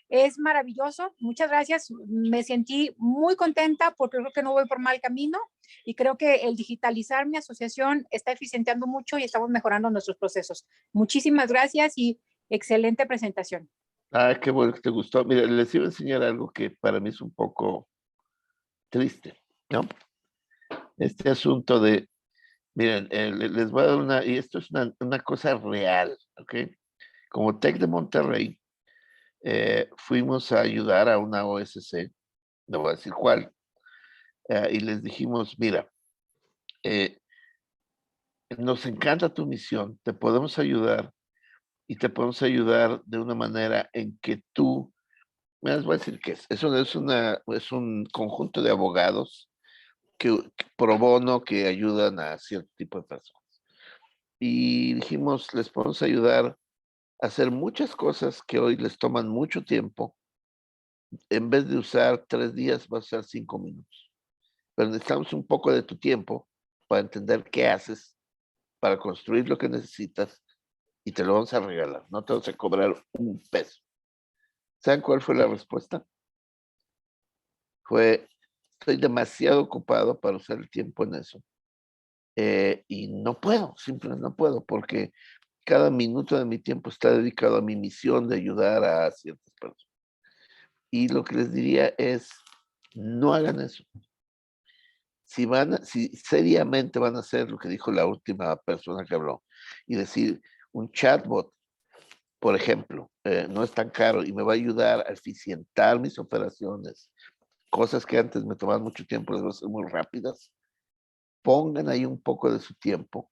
es maravilloso. Muchas gracias. Me sentí muy contenta porque creo que no voy por mal camino y creo que el digitalizar mi asociación está eficientando mucho y estamos mejorando nuestros procesos. Muchísimas gracias y excelente presentación. Qué bueno que te gustó. Mira, les iba a enseñar algo que para mí es un poco triste, ¿no? Este asunto de, miren, les voy a dar una, y esto es una cosa real, ¿ok? Como TEC de Monterrey, fuimos a ayudar a una OSC, no voy a decir cuál, y les dijimos, mira, nos encanta tu misión, te podemos ayudar y te podemos ayudar de una manera en que tú, les voy a decir qué es un conjunto de abogados pro bono que ayudan a cierto tipo de personas. Y dijimos, les podemos ayudar a hacer muchas cosas que hoy les toman mucho tiempo. En vez de usar 3 días, vas a usar 5 minutos. Pero necesitamos un poco de tu tiempo para entender qué haces, para construir lo que necesitas y te lo vamos a regalar. No te vamos a cobrar un peso. ¿Saben cuál fue la respuesta? Fue, estoy demasiado ocupado para usar el tiempo en eso. Y no puedo, simplemente no puedo, porque cada minuto de mi tiempo está dedicado a mi misión de ayudar a ciertas personas. Y lo que les diría es, no hagan eso. Si seriamente van a hacer lo que dijo la última persona que habló, y decir, un chatbot, por ejemplo, no es tan caro y me va a ayudar a eficientar mis operaciones, cosas que antes me tomaban mucho tiempo, las voy a hacer muy rápidas, pongan ahí un poco de su tiempo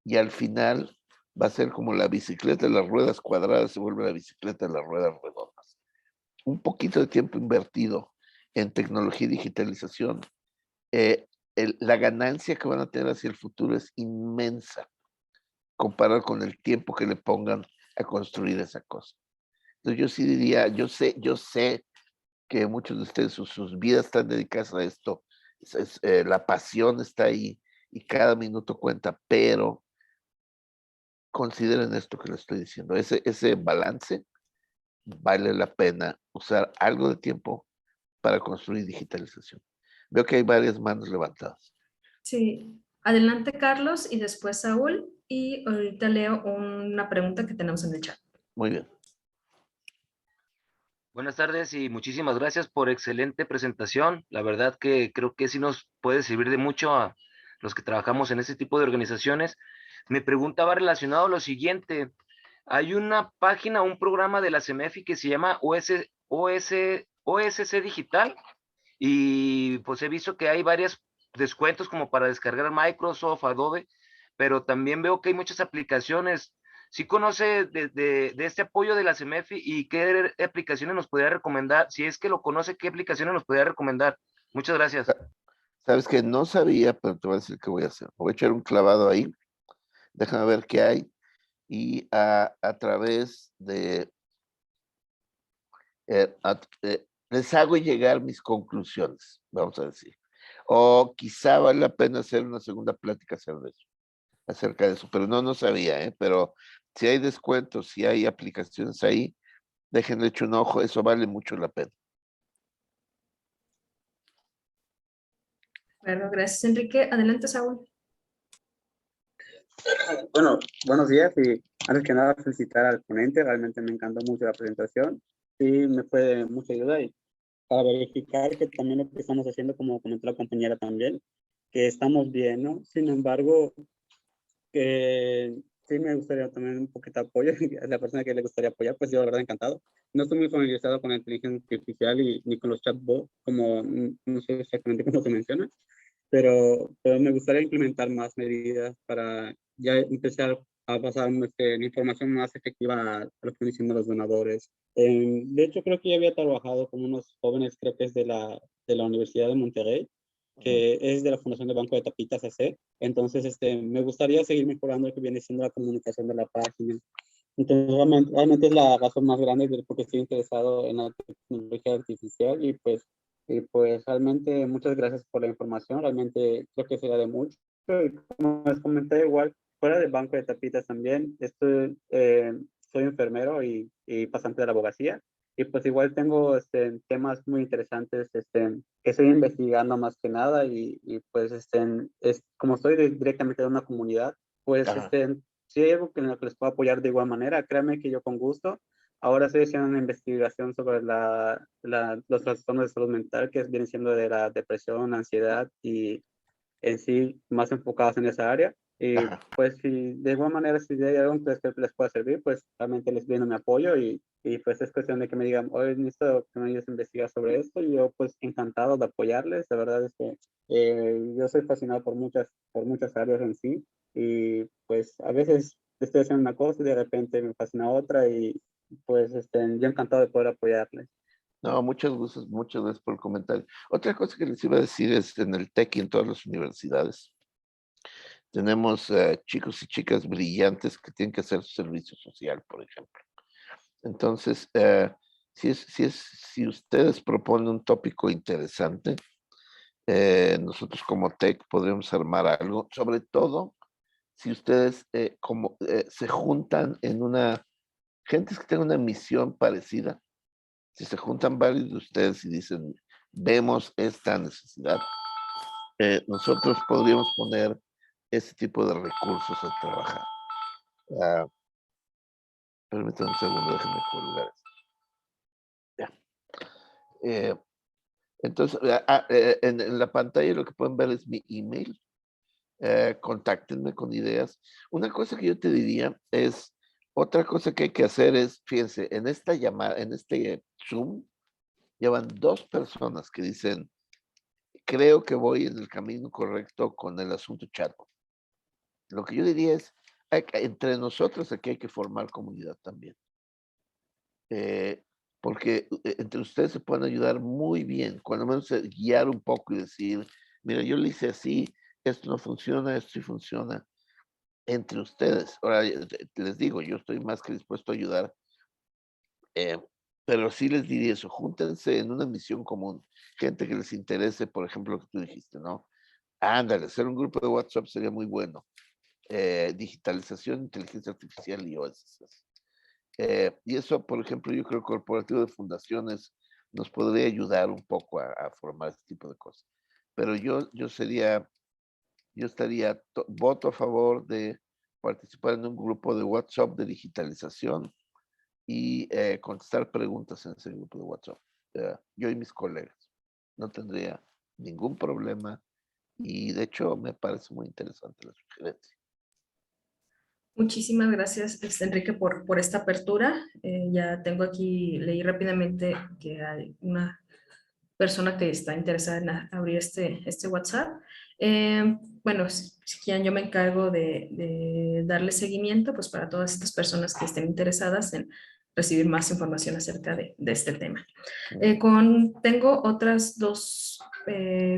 y al final va a ser como la bicicleta de las ruedas cuadradas se vuelve la bicicleta de las ruedas redondas. Un poquito de tiempo invertido en tecnología y digitalización, la ganancia que van a tener hacia el futuro es inmensa comparado con el tiempo que le pongan a construir esa cosa. Entonces yo sí diría, yo sé que muchos de ustedes sus vidas están dedicadas a esto, la pasión está ahí y cada minuto cuenta, pero consideren esto que les estoy diciendo, ese balance vale la pena usar algo de tiempo para construir digitalización. Veo que hay varias manos levantadas. Sí, adelante Carlos y después Saúl. Y ahorita leo una pregunta que tenemos en el chat. Muy bien. Buenas tardes y muchísimas gracias por excelente presentación. La verdad que creo que sí nos puede servir de mucho a los que trabajamos en este tipo de organizaciones. Me preguntaba relacionado a lo siguiente. Hay una página, un programa de la CEMEFI que se llama OSC Digital y pues he visto que hay varios descuentos como para descargar Microsoft, Adobe, pero también veo que hay muchas aplicaciones. ¿Sí conoce de este apoyo de la CEMEFI y qué aplicaciones nos podría recomendar? Si es que lo conoce, ¿qué aplicaciones nos podría recomendar? Muchas gracias. Sabes que no sabía, pero te voy a decir qué voy a hacer. Voy a echar un clavado ahí, déjame ver qué hay y a través de, les hago llegar mis conclusiones, vamos a decir. O quizá vale la pena hacer una segunda plática acerca de eso, pero no sabía, pero si hay descuentos, si hay aplicaciones ahí, déjenle echar un ojo, eso vale mucho la pena. Bueno, gracias Enrique. Adelante Saúl. Bueno, buenos días y antes que nada felicitar al ponente, realmente me encantó mucho la presentación, sí me fue de mucha ayuda y para verificar que también lo que estamos haciendo, como comentó la compañera también, que estamos bien, ¿no? Sin embargo, que sí me gustaría también un poquito de apoyo, a la persona que le gustaría apoyar, pues yo la verdad encantado. No estoy muy familiarizado con la inteligencia artificial ni con los chatbots, como no sé exactamente cómo se menciona, pero me gustaría implementar más medidas para ya empezar a pasar la información más efectiva a lo que están diciendo los donadores. De hecho, creo que ya había trabajado con unos jóvenes, creo que es de la Universidad de Monterrey, que es de la Fundación de Banco de Tapitas AC. Entonces, me gustaría seguir mejorando lo que viene siendo la comunicación de la página. Entonces, realmente es la razón más grande de por qué estoy interesado en la tecnología artificial y pues realmente muchas gracias por la información, realmente creo que será de mucho. Y como les comenté, igual, fuera del Banco de Tapitas también, soy enfermero y pasante de la abogacía. Y pues igual tengo temas muy interesantes que estoy investigando más que nada y pues como estoy directamente de una comunidad, pues Ajá. si hay algo en lo que les puedo apoyar de igual manera, créanme que yo con gusto. Ahora estoy haciendo una investigación sobre los trastornos de salud mental que vienen siendo de la depresión, ansiedad y en sí más enfocados en esa área. Y Ajá. pues si de igual manera si hay algo que les pueda servir, pues realmente les brindo mi apoyo y pues es cuestión de que me digan, hoy necesito que me ayudes a investigar sobre esto y yo pues encantado de apoyarles. La verdad es que yo soy fascinado por muchas áreas en sí y pues a veces estoy haciendo una cosa y de repente me fascina otra y pues yo encantado de poder apoyarles. No, muchas gracias por el comentario. Otra cosa que les iba a decir es en el TEC y en todas las universidades tenemos chicos y chicas brillantes que tienen que hacer su servicio social, por ejemplo. Entonces, si ustedes proponen un tópico interesante, nosotros como TEC podríamos armar algo, sobre todo si ustedes se juntan en gentes que tengan una misión parecida, si se juntan varios de ustedes y dicen, vemos esta necesidad, nosotros podríamos poner ese tipo de recursos a trabajar. Permítanme un segundo, déjenme colgar esto. Ya. Entonces, en la pantalla lo que pueden ver es mi email. Contáctenme con ideas. Una cosa que yo te diría es, otra cosa que hay que hacer es, fíjense, en esta llamada, en este Zoom, llevan 2 personas que dicen, creo que voy en el camino correcto con el asunto chatbot. Lo que yo diría es, entre nosotros aquí hay que formar comunidad también. Porque entre ustedes se pueden ayudar muy bien, cuando menos guiar un poco y decir, mira, yo le hice así, esto no funciona, esto sí funciona, entre ustedes. Ahora, les digo, yo estoy más que dispuesto a ayudar, pero sí les diría eso, júntense en una misión común, gente que les interese, por ejemplo, lo que tú dijiste, ¿no? Ándale, hacer un grupo de WhatsApp sería muy bueno. Digitalización, inteligencia artificial y OSS. Y eso, por ejemplo, yo creo que el corporativo de fundaciones nos podría ayudar un poco a formar este tipo de cosas. Pero yo estaría, voto a favor de participar en un grupo de WhatsApp de digitalización y contestar preguntas en ese grupo de WhatsApp. Yo y mis colegas. No tendría ningún problema y de hecho me parece muy interesante la sugerencia. Muchísimas gracias, Enrique, por esta apertura. Ya tengo aquí, leí rápidamente que hay una persona que está interesada en abrir este WhatsApp. Bueno, si quieren, yo me encargo de darle seguimiento pues para todas estas personas que estén interesadas en recibir más información acerca de este tema. Tengo otras 2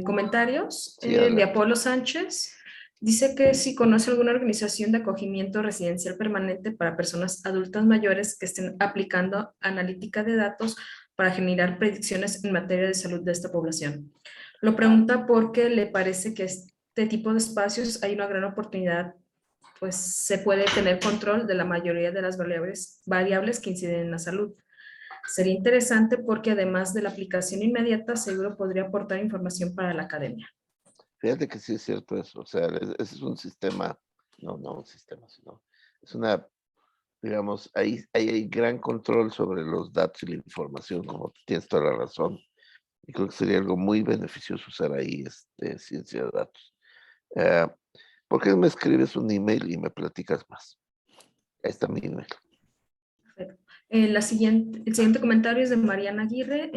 comentarios Sí, de adelante. Apolo Sánchez. Dice que si conoce alguna organización de acogimiento residencial permanente para personas adultas mayores que estén aplicando analítica de datos para generar predicciones en materia de salud de esta población. Lo pregunta porque le parece que este tipo de espacios hay una gran oportunidad, pues se puede tener control de la mayoría de las variables que inciden en la salud. Sería interesante porque además de la aplicación inmediata, seguro podría aportar información para la academia. Fíjate que sí es cierto eso, o sea, ese es un sistema, no un sistema, sino es una, digamos, ahí hay gran control sobre los datos y la información, como tú tienes toda la razón, y creo que sería algo muy beneficioso usar ahí ciencia de datos. ¿Por qué no me escribes un email y me platicas más? Ahí está mi email. Perfecto. El siguiente comentario es de Mariana Aguirre.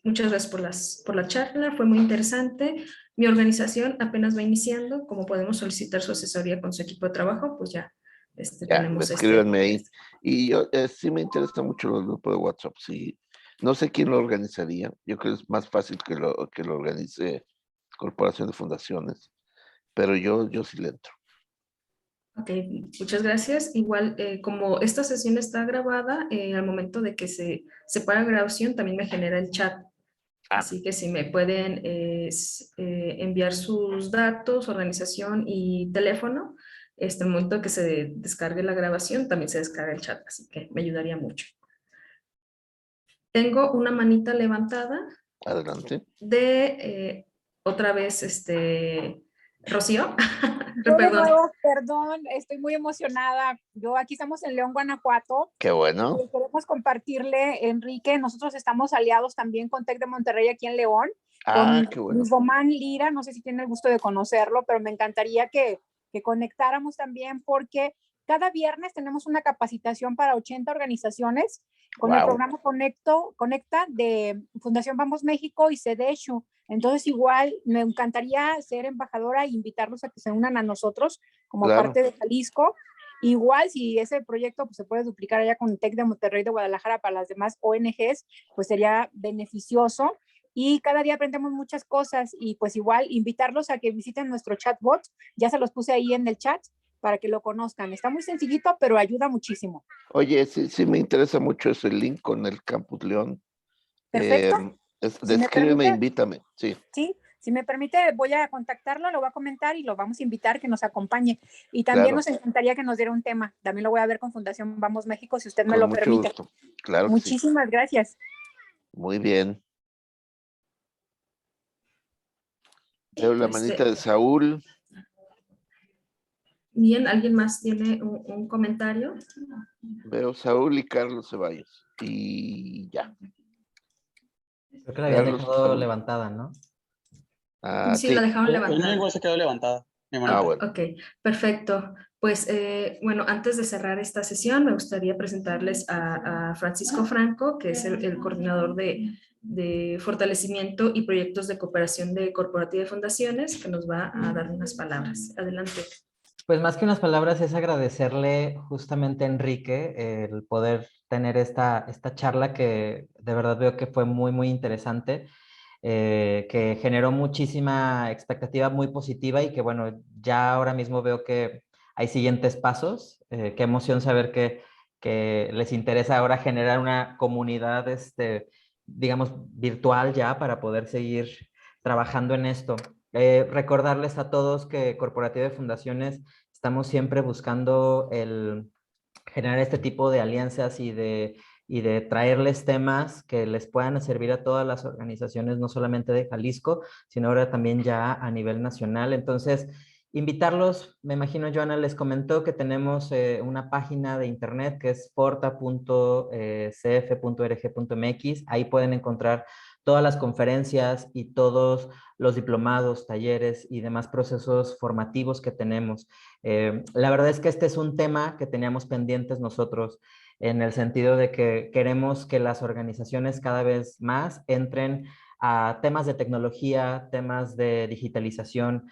Muchas gracias por la charla, fue muy interesante. Mi organización apenas va iniciando, como podemos solicitar su asesoría con su equipo de trabajo, pues ya tenemos escríbanme ahí. Y yo sí me interesa mucho el grupo de WhatsApp, sí. No sé quién lo organizaría, yo creo que es más fácil que lo organice Corporación de Fundaciones, pero yo sí le entro. Ok, muchas gracias. Igual, como esta sesión está grabada, al momento de que se para grabación, también me genera el chat. Así que si me pueden enviar sus datos, organización y teléfono, el momento que se descargue la grabación, también se descarga el chat, así que me ayudaría mucho. Tengo una manita levantada. Adelante. De otra vez, Rocío. Yo de nuevo, perdón, estoy muy emocionada. Aquí estamos en León, Guanajuato. Qué bueno. Queremos compartirle, Enrique, nosotros estamos aliados también con TEC de Monterrey aquí en León. Qué bueno. Román Lira, no sé si tiene el gusto de conocerlo, pero me encantaría que conectáramos también porque cada viernes tenemos una capacitación para 80 organizaciones con el programa Conecta de Fundación Vamos México y CDESHU. Entonces igual me encantaría ser embajadora e invitarlos a que se unan a nosotros como parte de Jalisco. Igual si ese proyecto pues, se puede duplicar allá con TEC de Monterrey de Guadalajara para las demás ONGs, pues sería beneficioso. Y cada día aprendemos muchas cosas y pues igual invitarlos a que visiten nuestro chatbot. Ya se los puse ahí en el chat para que lo conozcan. Está muy sencillito, pero ayuda muchísimo. Oye, sí me interesa mucho ese link con el Campus León. Perfecto. Descríbeme, invítame. Sí. Sí, si me permite, voy a contactarlo, lo voy a comentar y lo vamos a invitar que nos acompañe. Y también nos encantaría que nos diera un tema. También lo voy a ver con Fundación Vamos México, si usted me lo permite. Gusto. Claro. Muchísimas gracias. Muy bien. Veo la manita de Saúl. Bien, ¿alguien más tiene un comentario? Veo Saúl y Carlos Ceballos. Y ya. Creo que la habían dejado levantada, ¿no? Sí, la dejaron levantada. Igual se quedó levantada. Bueno. Ok, perfecto. Pues bueno, antes de cerrar esta sesión, me gustaría presentarles a Francisco Franco, que es el coordinador de fortalecimiento y proyectos de cooperación de corporativa y fundaciones, que nos va a dar unas palabras. Adelante. Pues más que unas palabras es agradecerle justamente a Enrique el poder tener esta charla que de verdad veo que fue muy, muy interesante. Que generó muchísima expectativa muy positiva y que bueno, ya ahora mismo veo que hay siguientes pasos. Qué emoción saber que les interesa ahora generar una comunidad, digamos, virtual ya para poder seguir trabajando en esto. Recordarles a todos que Corporativa de Fundaciones estamos siempre buscando el generar este tipo de alianzas y de traerles temas que les puedan servir a todas las organizaciones, no solamente de Jalisco, sino ahora también ya a nivel nacional. Entonces, invitarlos, me imagino Joana les comentó que tenemos una página de internet que es forta.cf.org.mx, ahí pueden encontrar todas las conferencias y todos los diplomados, talleres y demás procesos formativos que tenemos. La verdad es que este es un tema que teníamos pendientes nosotros en el sentido de que queremos que las organizaciones cada vez más entren a temas de tecnología, temas de digitalización,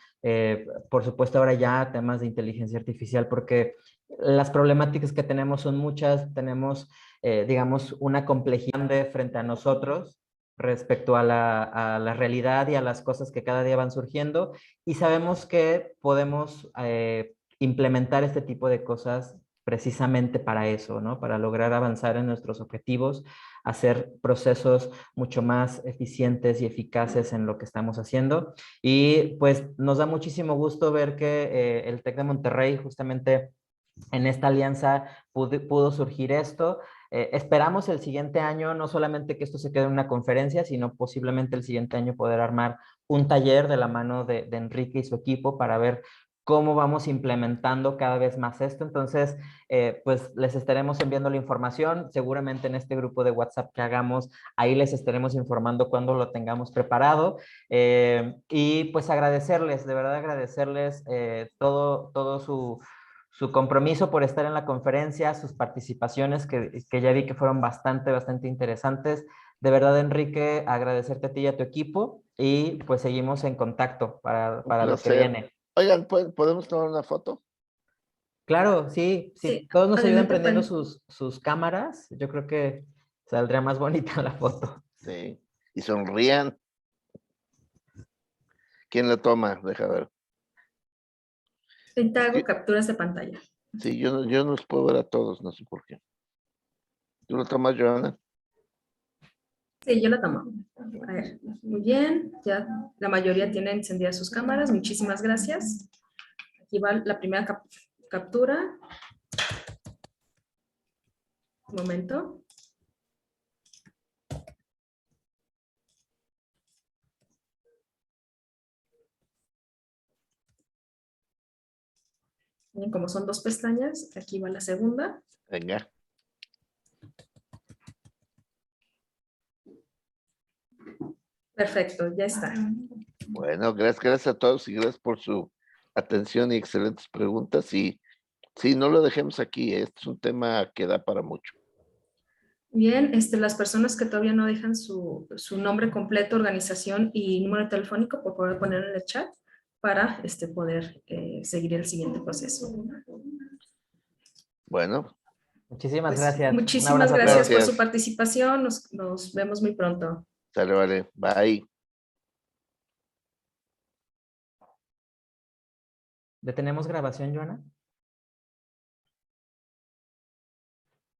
por supuesto ahora ya temas de inteligencia artificial, porque las problemáticas que tenemos son muchas, tenemos, digamos, una complejidad frente a nosotros respecto a la realidad y a las cosas que cada día van surgiendo, y sabemos que podemos implementar este tipo de cosas precisamente para eso, ¿no? Para lograr avanzar en nuestros objetivos, hacer procesos mucho más eficientes y eficaces en lo que estamos haciendo. Y pues nos da muchísimo gusto ver que el TEC de Monterrey justamente en esta alianza pudo surgir esto. Esperamos el siguiente año no solamente que esto se quede en una conferencia, sino posiblemente el siguiente año poder armar un taller de la mano de Enrique y su equipo para ver cómo vamos implementando cada vez más esto. Entonces, pues les estaremos enviando la información, seguramente en este grupo de WhatsApp que hagamos, ahí les estaremos informando cuando lo tengamos preparado. Y pues agradecerles, de verdad agradecerles todo su compromiso por estar en la conferencia, sus participaciones que ya vi que fueron bastante interesantes. De verdad, Enrique, agradecerte a ti y a tu equipo y pues seguimos en contacto para lo que viene. Oigan, ¿podemos tomar una foto? Claro, sí. Todos nos ayudan prendiendo sus cámaras, yo creo que saldría más bonita la foto. Sí, y sonrían. ¿Quién la toma? Deja ver. Ahorita hago capturas de pantalla. Sí, yo no los puedo ver a todos, no sé por qué. ¿Tú lo tomas, Joana? Sí, yo la tomo. A ver, muy bien. Ya la mayoría tienen encendidas sus cámaras. Muchísimas gracias. Aquí va la primera captura. Un momento. Bien, como son 2 pestañas, aquí va la segunda. Venga. Perfecto, ya está. Bueno, gracias a todos y gracias por su atención y excelentes preguntas. Y sí, no lo dejemos aquí, este es un tema que da para mucho. Bien, las personas que todavía no dejan su nombre completo, organización y número telefónico, por favor ponerlo en el chat para poder seguir el siguiente proceso. Bueno, Muchísimas Pues, gracias. Un muchísimas abrazo a gracias todos. por Gracias. su participación. Nos vemos muy pronto. sale, vale. Bye. ¿Detenemos grabación, Joana?